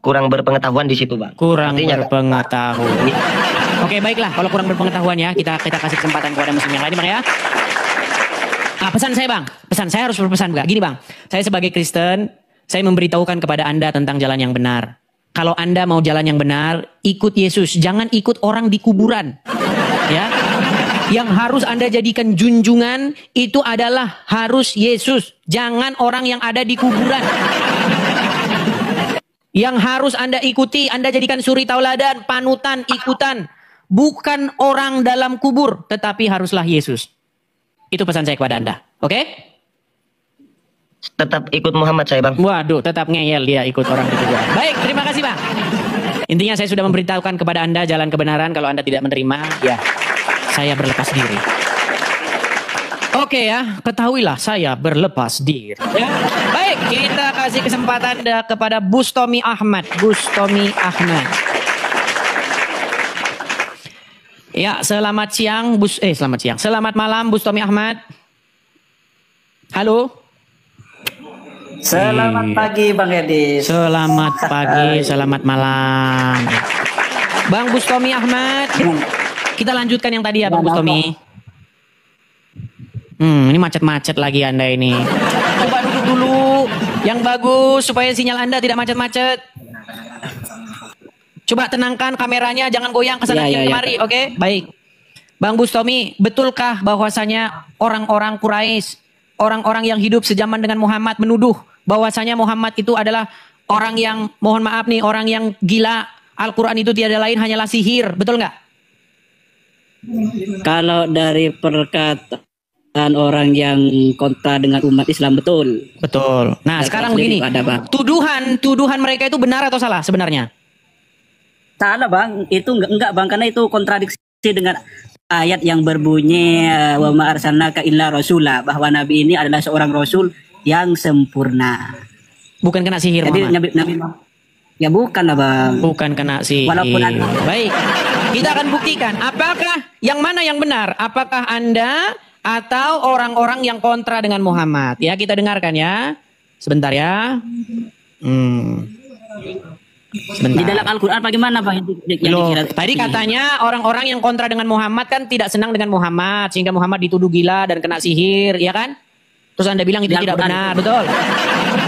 kurang berpengetahuan di situ Bang. Kurang berpengetahuan. Oke, baiklah. Kalau kurang berpengetahuan ya, kita kasih kesempatan kepada muslim yang lain Bang ya. Pesan saya Bang. Pesan saya harus berpesan Bang. Gini Bang, saya sebagai Kristen, saya memberitahukan kepada Anda tentang jalan yang benar. Kalau Anda mau jalan yang benar, ikut Yesus, jangan ikut orang di kuburan. Ya. Yang harus Anda jadikan junjungan itu adalah harus Yesus, jangan orang yang ada di kuburan. Yang harus Anda ikuti, Anda jadikan suri tauladan, panutan, ikutan, bukan orang dalam kubur, tetapi haruslah Yesus. Itu pesan saya kepada Anda. Oke? Tetap ikut Muhammad saya, Bang. Waduh, tetap ngeyel dia ikut orang di kuburan. Baik, terima kasih, Bang. Intinya saya sudah memberitahukan kepada Anda jalan kebenaran. Kalau Anda tidak menerima, ya saya berlepas diri. Oke ya, ketahuilah saya berlepas diri. Ya. Baik, kita kasih kesempatan kepada Bustomi Ahmad. Bustomi Ahmad. Ya, selamat siang, selamat siang. Selamat malam, Bustomi Ahmad. Halo. Selamat pagi, Bang Edi. Selamat pagi, selamat malam. Bang Bustomi Ahmad. Kita lanjutkan yang tadi ya, Bang Bustomi. Ini macet-macet lagi Anda ini. Coba duduk dulu yang bagus supaya sinyal Anda tidak macet-macet. Coba tenangkan kameranya, jangan goyang ke sana kemari, oke? Baik. Bang Bustomi, betulkah bahwasanya orang-orang Quraisy, orang-orang yang hidup sejaman dengan Muhammad menuduh bahwasanya Muhammad itu adalah orang yang, mohon maaf nih, orang yang gila, Al-Quran itu tiada lain hanyalah sihir, betul nggak? Kalau dari perkataan orang yang kontra dengan umat Islam, betul. Betul. Nah, sekarang begini, tuduhan mereka itu benar atau salah sebenarnya? Salah, Bang. Itu enggak, Bang, karena itu kontradiksi dengan ayat yang berbunyi wa ma arsalnaka illa rasula, bahwa Nabi ini adalah seorang rasul yang sempurna. Bukan kena sihir, jadi Nabi ya bukan lah, Bang. Bukan kena sihir. Walaupun ada. Baik. Kita akan buktikan apakah yang mana yang benar. Apakah Anda atau orang-orang yang kontra dengan Muhammad. Ya, kita dengarkan ya. Sebentar ya. Sebentar. Di dalam Al-Quran bagaimana, Bang? Tadi katanya orang-orang yang kontra dengan Muhammad kan tidak senang dengan Muhammad, sehingga Muhammad dituduh gila dan kena sihir, ya kan? Terus Anda bilang itu tidak benar, betul?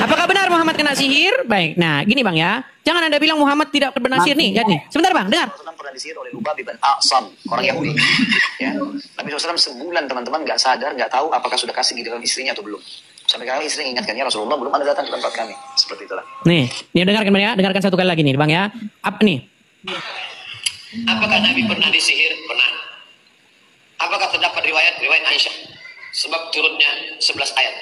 Apakah benar Muhammad kena sihir? Baik, nah gini Bang ya, jangan Anda bilang Muhammad tidak kena sihir nih, lihat nih. Sebentar Bang, dengar. Pernah disihir oleh Lubab bin A'sam, orang Yahudi. Ya. Nabi SAW sebulan teman-teman nggak sadar, nggak tahu apakah sudah kasih di dalam istrinya atau belum. Sampai kali istri ingatkan, ya Rasulullah belum ada datang ke tempat kami. Seperti itulah. Nih dengarkan Bang ya, dengarkan satu kali lagi nih Bang ya. Apa nih? Apakah Nabi pernah disihir? Pernah. Apakah terdapat riwayat Aisyah? Sebab turunnya 11 ayat.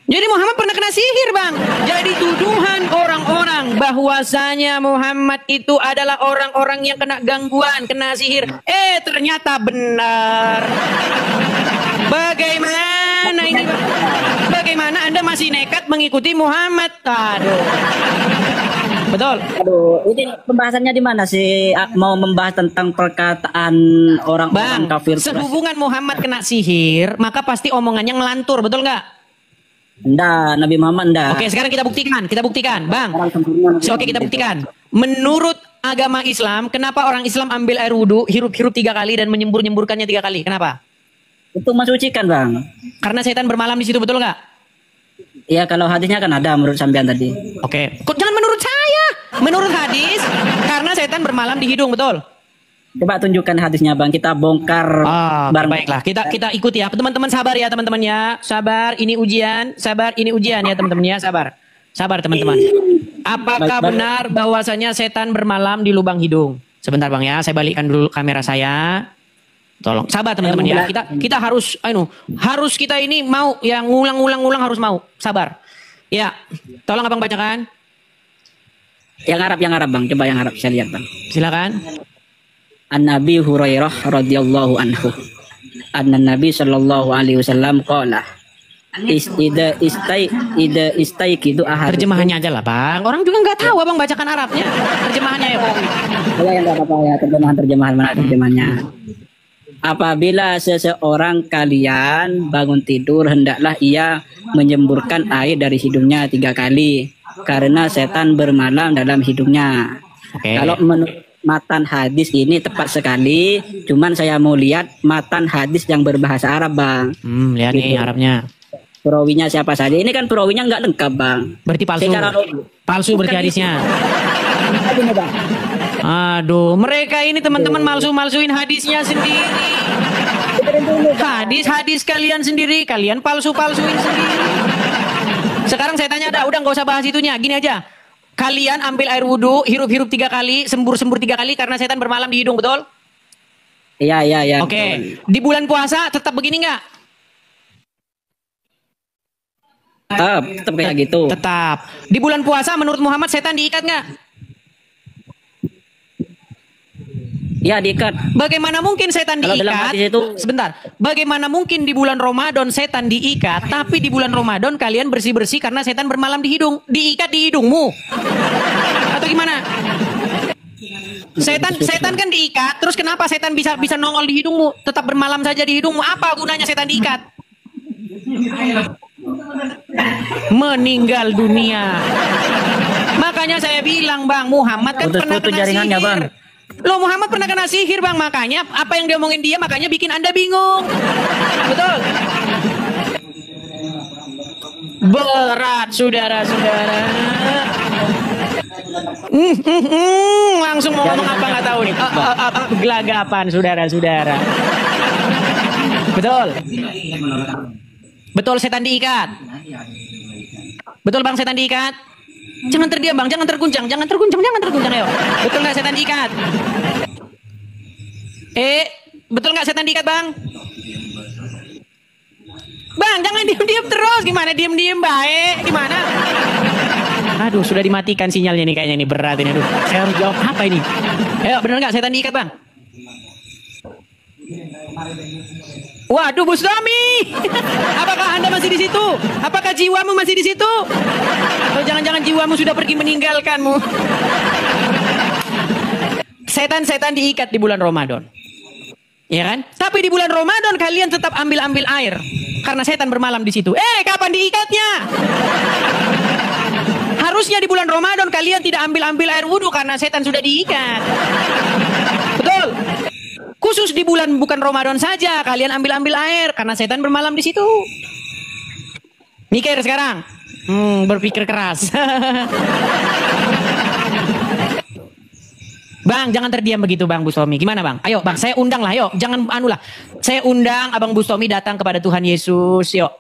Jadi Muhammad pernah kena sihir, Bang. Jadi tuduhan orang-orang bahwasanya Muhammad itu adalah orang-orang yang kena gangguan, kena sihir. Ternyata benar. Bagaimana ini, Bang? Bagaimana Anda masih nekat mengikuti Muhammad? Aduh. Betul. Aduh, ini pembahasannya di mana sih? Mau membahas tentang perkataan orang-orang kafir. Sehubungan Muhammad kena sihir, maka pasti omongannya ngelantur, betul nggak? Enggak, Nabi Muhammad enggak. Oke, sekarang kita buktikan, Bang. Oke, kita buktikan. Menurut agama Islam, kenapa orang Islam ambil air wudhu, hirup-hirup 3 kali dan menyembur-nyemburkannya 3 kali? Kenapa? Untuk mensucikan, Bang. Karena setan bermalam di situ, betul nggak? Iya, kalau hadisnya kan ada menurut sampean tadi. Oke. Kok jangan menurut saya? Menurut hadis, karena setan bermalam di hidung, betul? Coba tunjukkan hadisnya, Bang. Kita bongkar. Baiklah. Kita ikuti ya. Teman-teman sabar ya, teman-teman ya. Sabar, ini ujian. Sabar, ini ujian ya, teman-teman ya. Sabar. Sabar, teman-teman. Apakah benar bahwasanya setan bermalam di lubang hidung? Sebentar, Bang ya. Saya balikkan dulu kamera saya. Tolong sabar teman-teman ya. Kita harus harus kita ini mau yang ngulang harus mau. Sabar. Ya. Tolong Abang bacakan. Yang Arab Bang. Coba yang Arab saya lihat, Bang. Silakan. An-Nabi Hurairah radhiyallahu anhu. An-Nabi sallallahu alaihi wasallam qala ida istaiqidu ahad. Terjemahannya aja lah, Bang. Orang juga nggak tahu Abang bacakan Arabnya. Terjemahannya ya, Bang. Ya enggak apa-apa ya, terjemahan mana terjemahannya. Apabila seseorang kalian bangun tidur, hendaklah ia menyemburkan air dari hidungnya 3 kali, karena setan bermalam dalam hidungnya. Kalau menurut matan hadis ini tepat sekali, cuman saya mau lihat matan hadis yang berbahasa Arab, Bang. Lihat nih Arabnya. perawinya siapa saja. Ini kan perawinya nggak lengkap, Bang. Berarti palsu. Palsu berarti hadisnya. Aduh, mereka ini teman-teman malsu-malsuin hadisnya sendiri. Hadis kalian sendiri, kalian palsu-palsuin sendiri. Sekarang saya tanya udah nggak usah bahas itunya. Gini aja. Kalian ambil air wudhu, hirup-hirup 3 kali, sembur-sembur 3 kali karena setan bermalam di hidung, betul? Iya. Oke. Di bulan puasa tetap begini nggak? Tetap kayak gitu. Tetap. Di bulan puasa menurut Muhammad setan diikat nggak? Ya, diikat. Bagaimana mungkin setan Kalau diikat? dalam hadis itu, sebentar. Bagaimana mungkin di bulan Ramadan setan diikat, tapi di bulan Ramadan kalian bersih-bersih karena setan bermalam di hidung? Diikat di hidungmu? Atau gimana? Setan kan diikat, terus kenapa setan bisa nongol di hidungmu? Tetap bermalam saja di hidungmu. Apa gunanya setan diikat? Meninggal dunia. Makanya saya bilang, Bang, Muhammad kan pernah kena jaringannya, sihir. Bang. Loh, Muhammad pernah kena sihir, Bang. Makanya apa yang dia omongin dia makanya bikin Anda bingung. Betul? Berat, saudara-saudara. Langsung mau ngomong apa nggak tahu nih. Gelagapan, saudara-saudara. Betul. Betul setan diikat. Betul, Bang, setan diikat. Jangan terdiam, Bang, jangan terguncang, ayo. Betul nggak setan diikat? Betul nggak setan diikat, Bang? Bang, jangan diem-diem terus. Gimana diem-diem baik? Gimana? Aduh, sudah dimatikan sinyalnya nih kayaknya, ini berat ini. Aduh, saya harus jawab apa ini? Ayo, benar nggak setan diikat, Bang? Waduh, Bustami, apakah Anda masih di situ? Apakah jiwamu masih di situ? Atau jangan-jangan jiwamu sudah pergi meninggalkanmu? Setan-setan diikat di bulan Ramadan, ya kan? Tapi di bulan Ramadan kalian tetap ambil air karena setan bermalam di situ. Kapan diikatnya? Harusnya di bulan Ramadan kalian tidak ambil air wudhu karena setan sudah diikat. Betul? Khusus di bulan bukan Ramadan saja kalian ambil air karena setan bermalam di situ. Mikir sekarang. Berpikir keras. Bang, jangan terdiam begitu, Bang Bustami. Gimana, Bang? Ayo, Bang, saya undang lah, yuk. Jangan anulah. Saya undang Abang Bustami datang kepada Tuhan Yesus, yuk.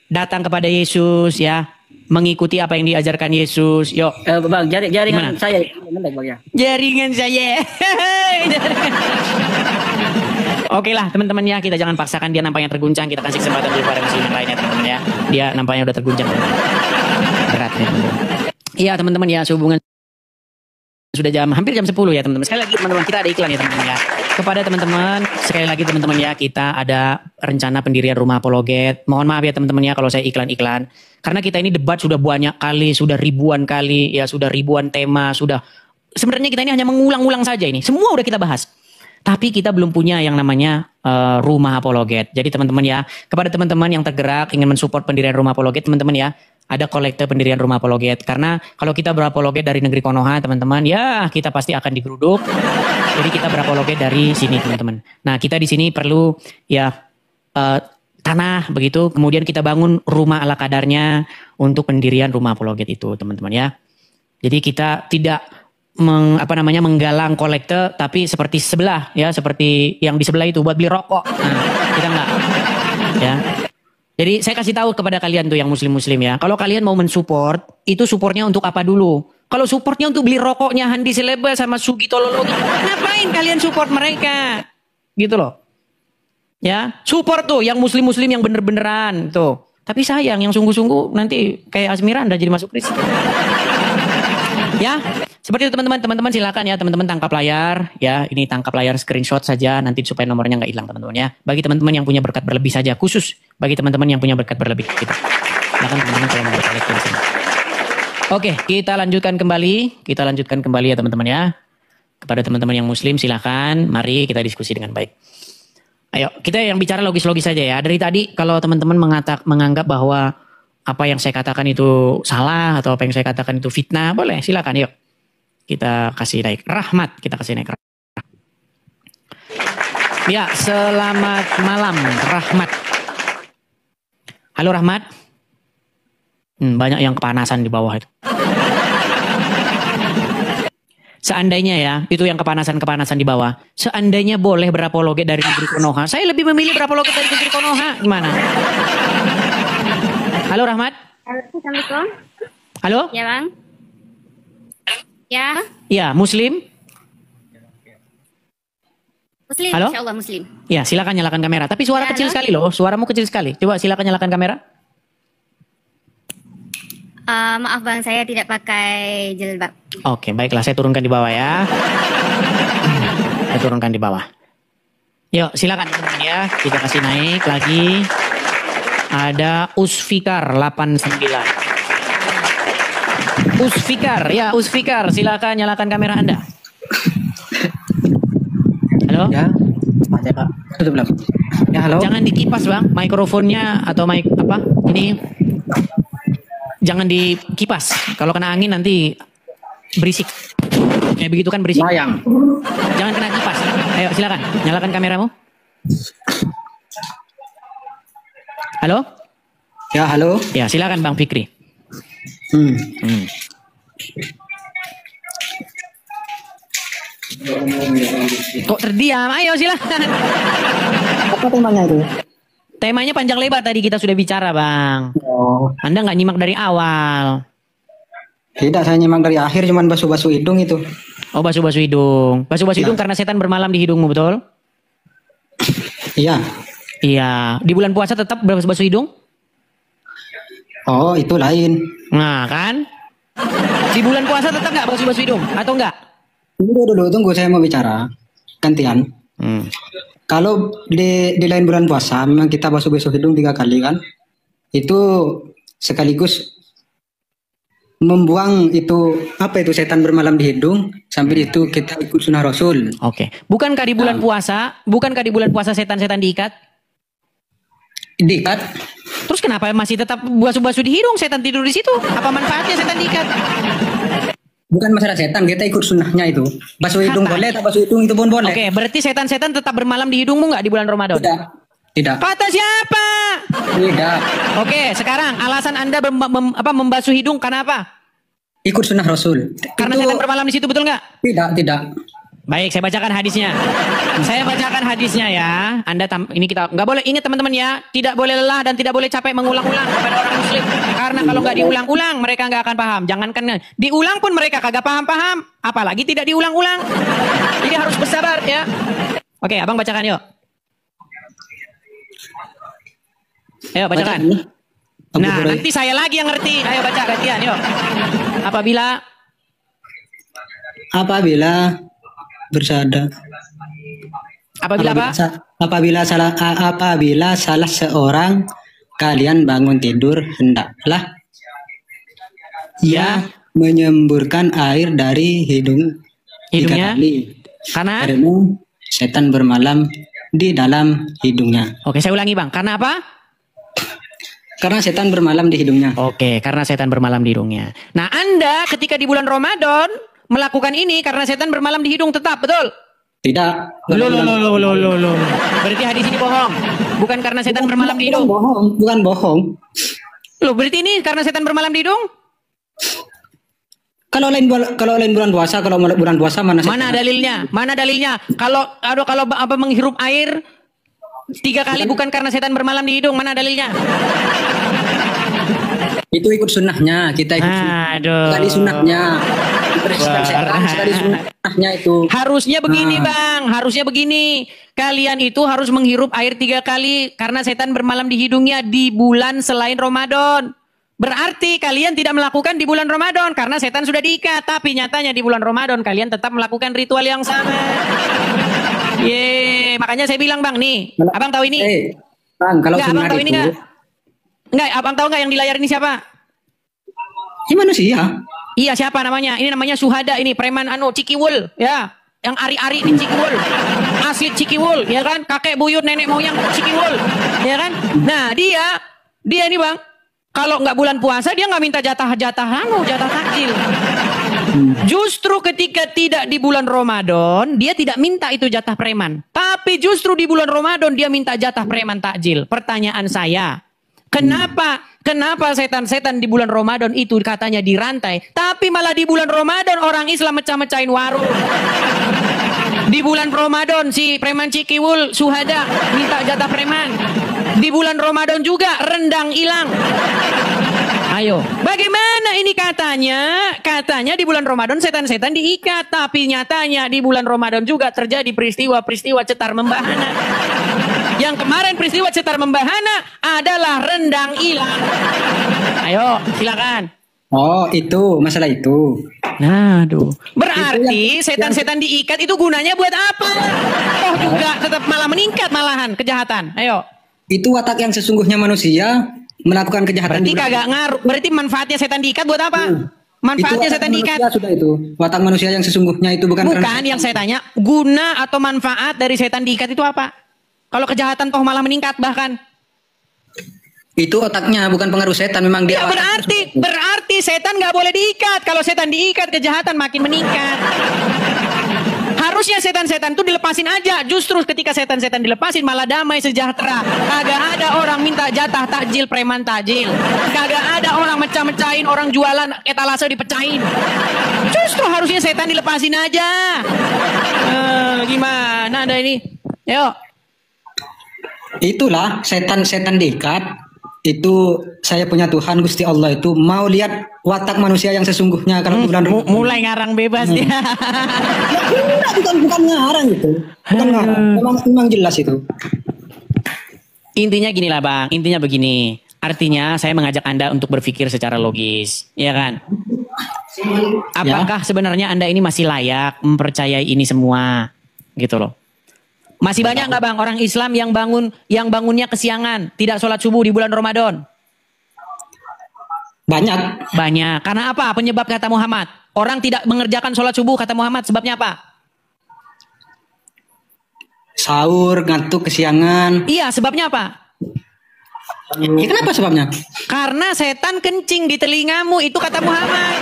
Datang kepada Yesus, ya. Mengikuti apa yang diajarkan Yesus. Yuk. Bang, jaringan saya Bang, ya. Jaringan saya. Oke lah, teman-teman ya, kita jangan paksakan dia nampaknya terguncang. Kita kasih kesempatan dulu pada muslim yang lainnya, teman-teman ya. Dia nampaknya udah terguncang. Berat ya, teman-teman. Iya, teman-teman ya, sehubungan sudah hampir jam 10 ya, teman-teman. Sekali lagi teman-teman, kita ada iklan ya, teman-teman ya. Kepada teman-teman, sekali lagi teman-teman ya, kita ada rencana pendirian rumah apologet. Mohon maaf ya teman-teman ya kalau saya iklan-iklan. Karena kita ini debat sudah banyak kali, sudah ribuan kali, ya sudah ribuan tema, sudah. Sebenarnya kita ini hanya mengulang-ulang saja ini. Semua udah kita bahas. Tapi kita belum punya yang namanya rumah apologet. Jadi teman-teman ya, kepada teman-teman yang tergerak ingin mensupport pendirian rumah apologet, teman-teman ya, ada kolekte pendirian rumah apologet. Karena kalau kita berapologet dari negeri Konoha, teman-teman, ya kita pasti akan digeruduk. Jadi kita berapologet dari sini, teman-teman. Nah, kita di sini perlu ya tanah begitu, kemudian kita bangun rumah ala kadarnya untuk pendirian rumah apologet itu, teman-teman ya. Jadi kita tidak menggalang kolekte, tapi seperti sebelah ya, seperti yang di sebelah itu buat beli rokok. Nah, kita enggak. Ya. Jadi saya kasih tahu kepada kalian tuh yang muslim-muslim ya, kalau kalian mau mensupport, itu supportnya untuk apa dulu? Kalau supportnya untuk beli rokoknya Handi Seleba sama Sugito Lologi, ngapain kalian support mereka? Gitu loh. Ya, support tuh yang muslim-muslim yang bener-beneran tuh. Tapi sayang yang sungguh-sungguh nanti kayak Asmiranda jadi masuk Kristen. Ya, seperti itu teman-teman. Teman-teman silakan ya, teman-teman tangkap layar ya. Ini tangkap layar screenshot saja nanti supaya nomornya nggak hilang, teman-teman ya. Bagi teman-teman yang punya berkat berlebih saja, khusus bagi teman-teman yang punya berkat berlebih gitu. Silakan teman-teman kalau mau berkolektif di sini. Oke, kita lanjutkan kembali ya teman-teman ya. Kepada teman-teman yang muslim silakan, mari kita diskusi dengan baik. Ayo, kita yang bicara logis-logis saja ya. Dari tadi kalau teman-teman menganggap bahwa apa yang saya katakan itu salah atau apa yang saya katakan itu fitnah, boleh silakan yuk. Kita kasih naik rahmat, kita kasih naik rahmat. Ya, selamat malam rahmat. Halo Rahmat. Banyak yang kepanasan di bawah itu. Seandainya ya, itu yang kepanasan-kepanasan di bawah. Seandainya boleh berapologet dari negeri Konoha, saya lebih memilih berapologet dari negeri Konoha. Gimana? Halo Rahmat. Assalamualaikum. Halo? Ya Bang. Ya. Ya, Muslim. Muslim, Halo? Insya Allah Muslim. Ya, silakan nyalakan kamera. Tapi suara Ya, kecil halo? sekali loh. Suaramu kecil sekali. Coba silakan nyalakan kamera. Maaf Bang, saya tidak pakai jilbab. Oke, baiklah. Saya turunkan di bawah ya. Saya turunkan di bawah. Yuk, silakan teman-teman ya. Kita kasih naik lagi. Ada Usfikar 89. Usfikar, ya Usfikar. Silakan nyalakan kamera Anda. Halo? Ya, Pak. Tutup belum? Ya, halo. Jangan dikipas, Bang. Mikrofonnya atau mic apa? Ini jangan dikipas. Kalau kena angin nanti berisik. Kayak begitu kan berisik. Mayang. Jangan kena kipas. Ayo, silakan. Nyalakan kameramu. Halo? Ya, halo. Ya, silakan Bang Fikri. Kok terdiam? Ayo silakan. Apa temanya itu? Temanya panjang lebar tadi kita sudah bicara, Bang. Oh. Anda nggak nyimak dari awal. Tidak, saya nyimak dari akhir, cuman basuh-basuh hidung itu. Oh, basuh-basuh hidung. Basuh-basuh hidung karena setan bermalam di hidungmu, betul? Iya. Iya. Di bulan puasa tetap basuh-basuh hidung? Oh, itu lain. Nah, kan? Di bulan puasa tetap nggak basuh-basuh hidung? Atau enggak? Dulu, tunggu, saya mau bicara. Gantian. Kalau di lain bulan puasa, memang kita basuh-basuh hidung 3 kali kan? Itu sekaligus membuang itu, apa itu, setan bermalam di hidung. Sambil itu kita ikut sunnah Rasul. Oke. Bukankah di bulan puasa, setan-setan diikat? Diikat. Terus kenapa masih tetap basuh-basuh di hidung? Setan tidur di situ. Apa manfaatnya setan diikat? Bukan masalah setan, kita ikut sunnahnya itu. Basuh hidung boleh, tak basuh hidung itu pun boleh. Oke, berarti setan-setan tetap bermalam di hidungmu nggak di bulan Ramadan? Tidak. Kata siapa? Tidak. Oke, sekarang alasan Anda membasuh hidung karena apa? Ikut sunnah Rasul. Karena setan bermalam di situ, betul nggak? Tidak. Baik, saya bacakan hadisnya. Saya bacakan hadisnya ya. Ini kita nggak boleh, ingat teman-teman ya, tidak boleh lelah dan tidak boleh capek mengulang-ulang kepada orang muslim. Karena kalau nggak diulang-ulang, mereka nggak akan paham. Jangankan diulang pun mereka kagak paham-paham, apalagi tidak diulang-ulang. Jadi harus bersabar ya. Oke, abang bacakan yuk. Ayo bacakan. Nah, nanti saya lagi yang ngerti. Ayo baca gantian yuk. Apabila bersada. Apabila salah seorang kalian bangun tidur, hendaklah ia menyemburkan air dari hidungnya 3 kali. Karena setan bermalam di dalam hidungnya. Oke, saya ulangi Bang. Karena apa? Karena setan bermalam di hidungnya. Oke, karena setan bermalam di hidungnya. Nah, Anda ketika di bulan Ramadan melakukan ini karena setan bermalam di hidung tetap, betul? Tidak. Loh. Berarti hadis ini bohong. Bukan karena setan bermalam di hidung. Bukan bohong. Loh, berarti ini karena setan bermalam di hidung? Kalau lain bulan puasa, mana dalilnya? Mana dalilnya? Kalau menghirup air 3 kali bukan karena setan bermalam di hidung, mana dalilnya? Itu ikut sunnahnya, kita ikut sekali sunnahnya. Sekali sunnahnya itu. Harusnya begini Bang, harusnya begini. Kalian itu harus menghirup air 3 kali karena setan bermalam di hidungnya di bulan selain Ramadan. Berarti kalian tidak melakukan di bulan Ramadan karena setan sudah diikat. Tapi nyatanya di bulan Ramadan kalian tetap melakukan ritual yang sama. Makanya saya bilang Bang nih, abang tahu ini? Bang, kalau abang tahu ini nggak? Enggak, abang tahu nggak yang di layar ini siapa? Ini manusia. Iya, siapa namanya? Ini namanya Suhada, ini preman Cikiwul, ya. Yang ari-ari di Cikiwul. Asli Cikiwul, ya kan? Kakek buyut nenek moyang Cikiwul, ya kan? Nah, dia ini Bang, kalau nggak bulan puasa dia nggak minta jatah takjil. Justru ketika tidak di bulan Ramadan, dia tidak minta itu jatah preman. Tapi justru di bulan Ramadan dia minta jatah preman takjil. Pertanyaan saya, Kenapa setan-setan di bulan Ramadan itu katanya dirantai, tapi malah di bulan Ramadan orang Islam mecah-mecahin warung. Di bulan Ramadan si preman Cikiwul Suhada minta jatah preman. Di bulan Ramadan juga rendang hilang. Ayo, bagaimana ini katanya? Katanya di bulan Ramadan setan-setan diikat, tapi nyatanya di bulan Ramadan juga terjadi peristiwa-peristiwa cetar membahana. Yang kemarin peristiwa cetar membahana adalah rendang hilang. Ayo, silakan. Oh, itu masalah itu. Nah, aduh. Berarti setan-setan diikat itu gunanya buat apa? Oh, juga tetap malah meningkat malahan kejahatan. Ayo. Itu watak yang sesungguhnya manusia melakukan kejahatan. Berarti kagak ngaruh. Berarti manfaatnya setan diikat buat apa? Manfaatnya setan diikat. Sudah itu. Watak manusia yang sesungguhnya itu bukan yang saya tanya, guna atau manfaat dari setan diikat itu apa? Kalau kejahatan toh malah meningkat bahkan. Itu otaknya, bukan pengaruh setan. Memang dia. Ya, berarti setan nggak boleh diikat. Kalau setan diikat, kejahatan makin meningkat. Harusnya setan-setan itu dilepasin aja. Justru ketika setan-setan dilepasin malah damai sejahtera. Kagak ada orang minta jatah takjil preman takjil. Kagak ada orang mecah-mecahin, orang jualan etalase dipecahin. Justru harusnya setan dilepasin aja. Gimana ada ini? Yuk. Itulah setan-setan diikat. Itu saya punya Tuhan Gusti Allah itu mau lihat watak manusia yang sesungguhnya kalau bulan mulai ngarang bebas dia. bukan ngarang itu. Bukan ngarang. Memang jelas itu. Intinya gini lah Bang, intinya begini. Artinya saya mengajak Anda untuk berpikir secara logis, ya kan? Apakah sebenarnya Anda ini masih layak mempercayai ini semua? Gitu loh. Masih banyak nggak Bang orang Islam yang bangunnya kesiangan, tidak sholat subuh di bulan Ramadan? Banyak. Karena apa? Penyebab kata Muhammad. Orang tidak mengerjakan sholat subuh kata Muhammad. Sebabnya apa? Sahur, ngantuk, kesiangan. Iya, sebabnya apa? Ya, kenapa sebabnya? Karena setan kencing di telingamu, itu kata Muhammad.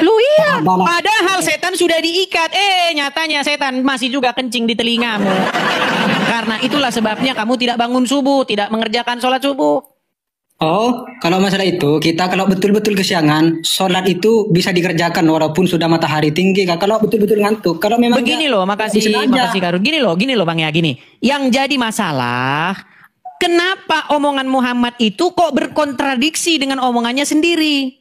Lu iya, padahal setan sudah diikat. Nyatanya setan masih juga kencing di telingamu. Karena itulah sebabnya kamu tidak bangun subuh, tidak mengerjakan sholat subuh. Oh, kalau masalah itu, kita kalau betul-betul kesiangan, sholat itu bisa dikerjakan walaupun sudah matahari tinggi. Kalau betul-betul ngantuk, kalau memang begini loh, makasih Karun. Gini loh Bang ya, gini. Yang jadi masalah, kenapa omongan Muhammad itu kok berkontradiksi dengan omongannya sendiri?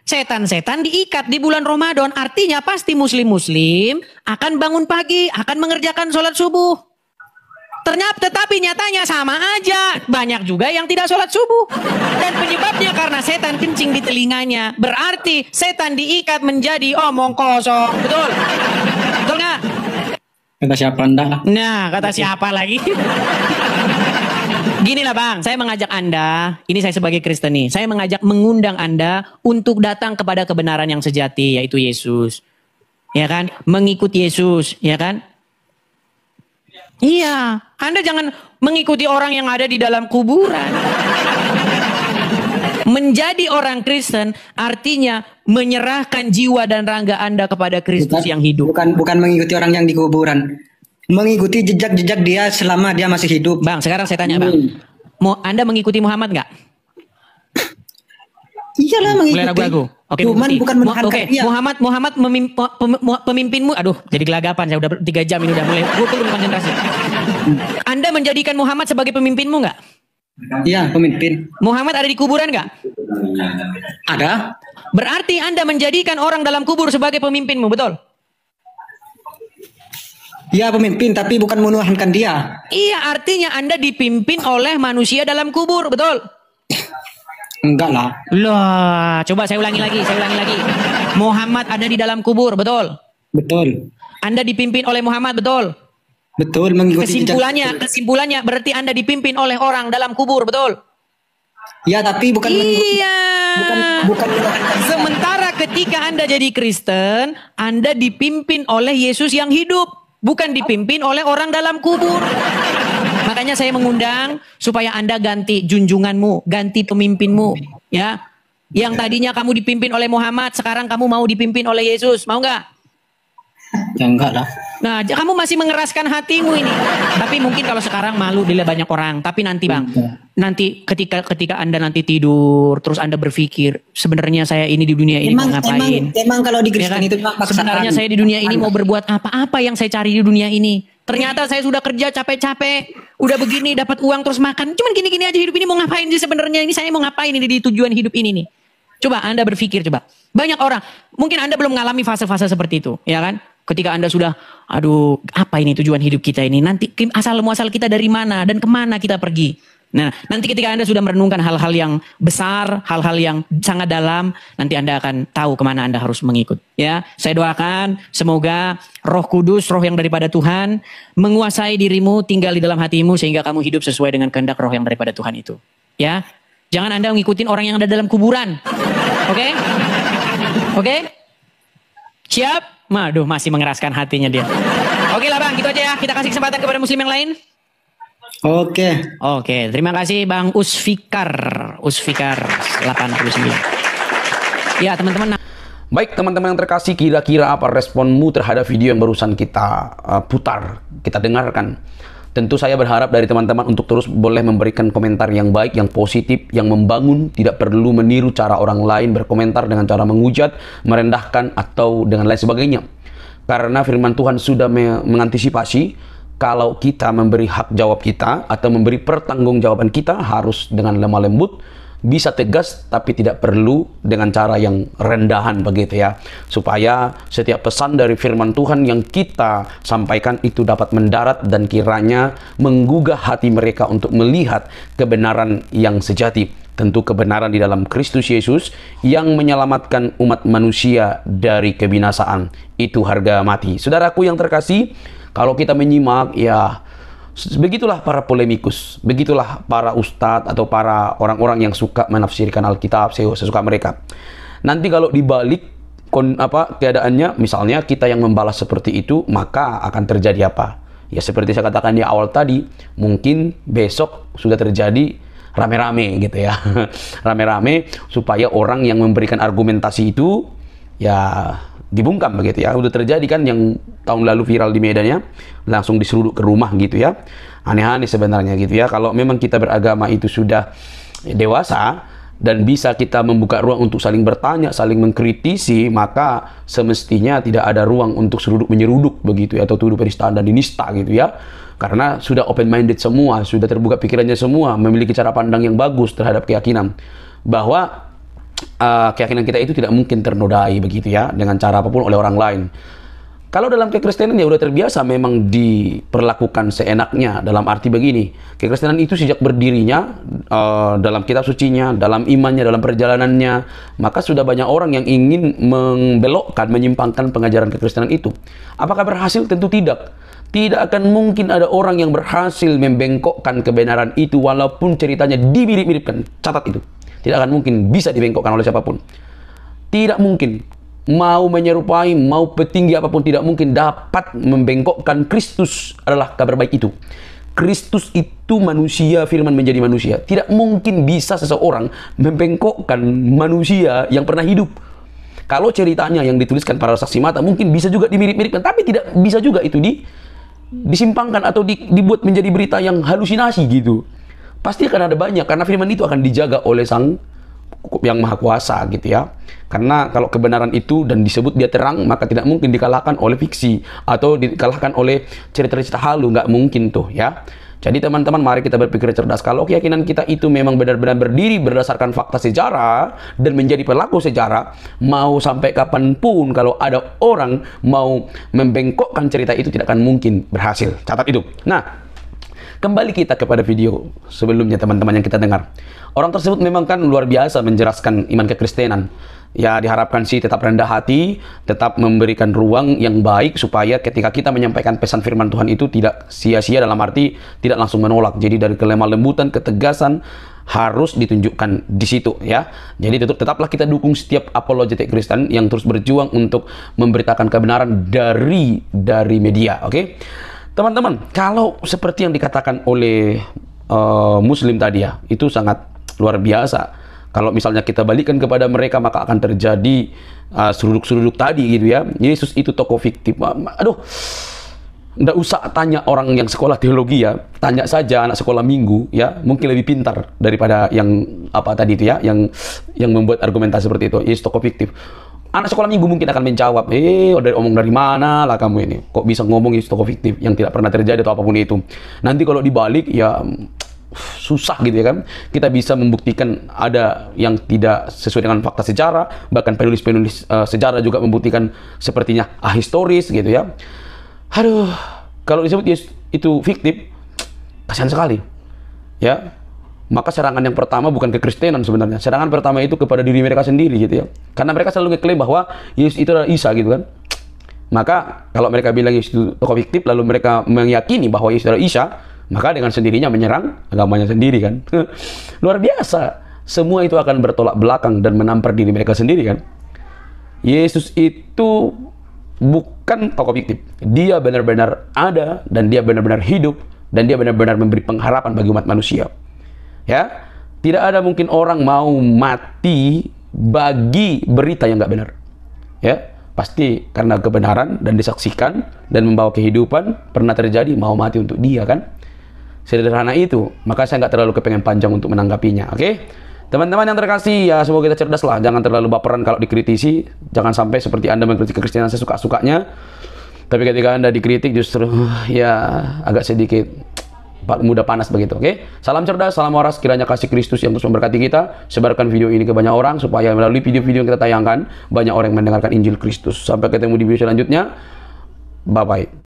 Setan-setan diikat di bulan Ramadan, artinya pasti muslim-muslim akan bangun pagi, akan mengerjakan sholat subuh. Tetapi nyatanya sama aja, banyak juga yang tidak sholat subuh. Dan penyebabnya karena setan kencing di telinganya. Berarti setan diikat menjadi omong kosong. Betul? Betul nggak? Kata siapa Anda? Nah, kata siapa lagi? Gini lah Bang, saya mengajak Anda, ini saya sebagai Kristen nih, saya mengundang Anda untuk datang kepada kebenaran yang sejati, yaitu Yesus. Ya kan? Mengikuti Yesus, ya kan? Iya, Anda jangan mengikuti orang yang ada di dalam kuburan. Menjadi orang Kristen artinya menyerahkan jiwa dan raga Anda kepada Kristus yang hidup. Bukan mengikuti orang yang di kuburan. Mengikuti jejak-jejak dia selama dia masih hidup. Bang, sekarang saya tanya Bang. Anda mengikuti Muhammad nggak? Iyalah mengikuti. Mulai ragu-ragu. Oke, cuman bukan Oke, Muhammad pemimpinmu. Aduh, jadi gelagapan. Saya udah 3 jam ini udah mulai. Gue turun konsentrasi. Anda menjadikan Muhammad sebagai pemimpinmu nggak? Iya, pemimpin. Muhammad ada di kuburan nggak? Ada. Berarti Anda menjadikan orang dalam kubur sebagai pemimpinmu, betul? Iya pemimpin, tapi bukan menuhankan dia. Iya, artinya Anda dipimpin oleh manusia dalam kubur, betul? Enggak lah. Loh, coba saya ulangi lagi. Muhammad ada di dalam kubur, betul? Betul. Anda dipimpin oleh Muhammad, betul? Betul, mengikuti Kesimpulannya berarti Anda dipimpin oleh orang dalam kubur, betul? Ya, tapi bukan. Iya. Bukan. Sementara ketika Anda jadi Kristen, Anda dipimpin oleh Yesus yang hidup. Bukan dipimpin oleh orang dalam kubur. Makanya saya mengundang supaya Anda ganti junjunganmu, ganti pemimpinmu, ya. Yang tadinya kamu dipimpin oleh Muhammad, sekarang kamu mau dipimpin oleh Yesus, mau nggak? Ya enggak lah. Nah, kamu masih mengeraskan hatimu ini. Tapi mungkin kalau sekarang malu dilihat banyak orang. Tapi nanti Bang, nanti ketika Anda nanti tidur, terus Anda berpikir, sebenarnya saya ini di dunia ini mau ngapain? Emang kalau di Kristen Ya kan? itu memang paksaan. Sebenarnya saya di dunia ini mau berbuat apa yang saya cari di dunia ini? Ternyata saya sudah kerja capek-capek, udah begini dapat uang terus makan. Cuman gini-gini aja hidup ini mau ngapain sih sebenarnya? Ini saya mau ngapain ini di tujuan hidup ini nih? Coba Anda berpikir coba. Banyak orang, mungkin Anda belum mengalami fase-fase seperti itu, ya kan? Ketika Anda sudah, aduh, apa ini tujuan hidup kita ini? Nanti asal-muasal kita dari mana dan kemana kita pergi? Nah, nanti ketika Anda sudah merenungkan hal-hal yang besar, hal-hal yang sangat dalam, nanti Anda akan tahu kemana Anda harus mengikut. Ya, saya doakan semoga Roh Kudus, Roh yang daripada Tuhan, menguasai dirimu, tinggal di dalam hatimu sehingga kamu hidup sesuai dengan kehendak Roh yang daripada Tuhan itu. Ya, jangan Anda ngikutin orang yang ada dalam kuburan. Oke? Oke? Siap? Waduh, masih mengeraskan hatinya dia. Oke lah Bang, gitu aja ya. Kita kasih kesempatan kepada muslim yang lain. Oke, terima kasih Bang Usfikar 89. Ya teman-teman. Baik teman-teman yang terkasih, kira-kira apa responmu terhadap video yang barusan kita putar, kita dengarkan? Tentu saya berharap dari teman-teman untuk terus boleh memberikan komentar yang baik, yang positif, yang membangun. Tidak perlu meniru cara orang lain berkomentar dengan cara menghujat, merendahkan, atau dengan lain sebagainya. Karena firman Tuhan sudah mengantisipasi kalau kita memberi hak jawab kita atau memberi pertanggungjawaban kita harus dengan lemah lembut, bisa tegas, tapi tidak perlu dengan cara yang rendahan begitu ya. Supaya setiap pesan dari firman Tuhan yang kita sampaikan itu dapat mendarat dan kiranya menggugah hati mereka untuk melihat kebenaran yang sejati. Tentu kebenaran di dalam Kristus Yesus yang menyelamatkan umat manusia dari kebinasaan. Itu harga mati. Saudaraku yang terkasih, kalau kita menyimak ya begitulah para polemikus, begitulah para ustadz atau para orang-orang yang suka menafsirkan Alkitab sesuka mereka. Nanti kalau dibalik keadaannya, misalnya kita yang membalas seperti itu, maka akan terjadi apa? Ya seperti saya katakan di awal tadi, mungkin besok sudah terjadi rame-rame gitu ya. Rame-rame supaya orang yang memberikan argumentasi itu ya dibungkam begitu ya. Udah terjadi kan yang tahun lalu viral di Medannya, langsung diseruduk ke rumah gitu ya. Aneh-aneh sebenarnya gitu ya. Kalau memang kita beragama itu sudah dewasa dan bisa kita membuka ruang untuk saling bertanya, saling mengkritisi, maka semestinya tidak ada ruang untuk seruduk menyeruduk begitu ya, atau tuduh penistaan dan dinista gitu ya. Karena sudah open minded semua, sudah terbuka pikirannya semua, memiliki cara pandang yang bagus terhadap keyakinan bahwa keyakinan kita itu tidak mungkin ternodai begitu ya dengan cara apapun oleh orang lain. Kalau dalam kekristenan ya udah terbiasa memang diperlakukan seenaknya, dalam arti begini, kekristenan itu sejak berdirinya dalam kitab sucinya, dalam imannya, dalam perjalanannya, maka sudah banyak orang yang ingin membelokkan, menyimpangkan pengajaran kekristenan itu. Apakah berhasil? Tentu tidak. Tidak akan mungkin ada orang yang berhasil membengkokkan kebenaran itu walaupun ceritanya dimirip-miripkan. Catat itu. Tidak akan mungkin bisa dibengkokkan oleh siapapun. Tidak mungkin. Mau menyerupai, mau petinggi apapun tidak mungkin dapat membengkokkan Kristus adalah kabar baik itu. Kristus itu manusia, firman menjadi manusia. Tidak mungkin bisa seseorang membengkokkan manusia yang pernah hidup. Kalau ceritanya yang dituliskan para saksi mata mungkin bisa juga dimirip-miripkan, tapi tidak bisa juga itu disimpangkan atau dibuat menjadi berita yang halusinasi gitu. Pasti akan ada banyak, karena firman itu akan dijaga oleh Sang yang Maha Kuasa gitu ya. Karena kalau kebenaran itu dan disebut dia terang, maka tidak mungkin dikalahkan oleh fiksi atau dikalahkan oleh cerita-cerita halu, nggak mungkin tuh ya. Jadi teman-teman, mari kita berpikir cerdas. Kalau keyakinan kita itu memang benar-benar berdiri berdasarkan fakta sejarah dan menjadi pelaku sejarah, mau sampai kapanpun kalau ada orang mau membengkokkan cerita itu tidak akan mungkin berhasil. Catat itu. Nah, kembali kita kepada video sebelumnya teman-teman yang kita dengar. Orang tersebut memang kan luar biasa menjelaskan iman kekristenan. Ya diharapkan sih tetap rendah hati, tetap memberikan ruang yang baik supaya ketika kita menyampaikan pesan firman Tuhan itu tidak sia-sia, dalam arti tidak langsung menolak. Jadi dari kelemah lembutan, ketegasan harus ditunjukkan di situ ya. Jadi tetaplah kita dukung setiap apologetik Kristen yang terus berjuang untuk memberitakan kebenaran dari media, oke? Teman-teman, kalau seperti yang dikatakan oleh Muslim tadi ya, itu sangat luar biasa. Kalau misalnya kita balikkan kepada mereka, maka akan terjadi seruduk-seruduk tadi gitu ya. Yesus itu tokoh fiktif. Aduh, nggak usah tanya orang yang sekolah teologi ya, tanya saja anak sekolah minggu ya, mungkin lebih pintar daripada yang apa tadi itu ya, yang membuat argumentasi seperti itu. Yesus tokoh fiktif. Anak sekolah minggu mungkin akan menjawab, omong dari mana lah kamu ini? Kok bisa ngomong Yesus tokoh fiktif yang tidak pernah terjadi atau apapun itu? Nanti kalau dibalik ya susah gitu ya kan. Kita bisa membuktikan ada yang tidak sesuai dengan fakta sejarah, bahkan penulis-penulis sejarah juga membuktikan sepertinya ahistoris gitu ya. Aduh, kalau disebut Yesus itu fiktif, kasihan sekali ya. Maka serangan yang pertama bukan ke Kristenan sebenarnya. Serangan pertama itu kepada diri mereka sendiri gitu ya. Karena mereka selalu ngeklaim bahwa Yesus itu adalah Isa gitu kan. Maka kalau mereka bilang Yesus itu tokoh fiktif, lalu mereka meyakini bahwa Yesus adalah Isa, maka dengan sendirinya menyerang agamanya sendiri kan. Luar biasa. Semua itu akan bertolak belakang dan menampar diri mereka sendiri kan. Yesus itu bukan tokoh fiktif. Dia benar-benar ada, dan dia benar-benar hidup, dan dia benar-benar memberi pengharapan bagi umat manusia. Ya, tidak ada mungkin orang mau mati bagi berita yang nggak benar. Ya, pasti karena kebenaran dan disaksikan dan membawa kehidupan pernah terjadi, mau mati untuk dia kan. Sederhana itu. Maka saya nggak terlalu kepengen panjang untuk menanggapinya. Oke, teman-teman yang terkasih, ya semoga kita cerdas lah. Jangan terlalu baperan kalau dikritisi. Jangan sampai seperti Anda mengkritik Kekristenan sesuka-sukanya, tapi ketika Anda dikritik justru ya agak sedikit mudah panas begitu. Oke, salam cerdas, salam waras, kiranya kasih Kristus yang terus memberkati kita. Sebarkan video ini ke banyak orang supaya melalui video-video yang kita tayangkan banyak orang yang mendengarkan Injil Kristus. Sampai ketemu di video selanjutnya. Bye bye.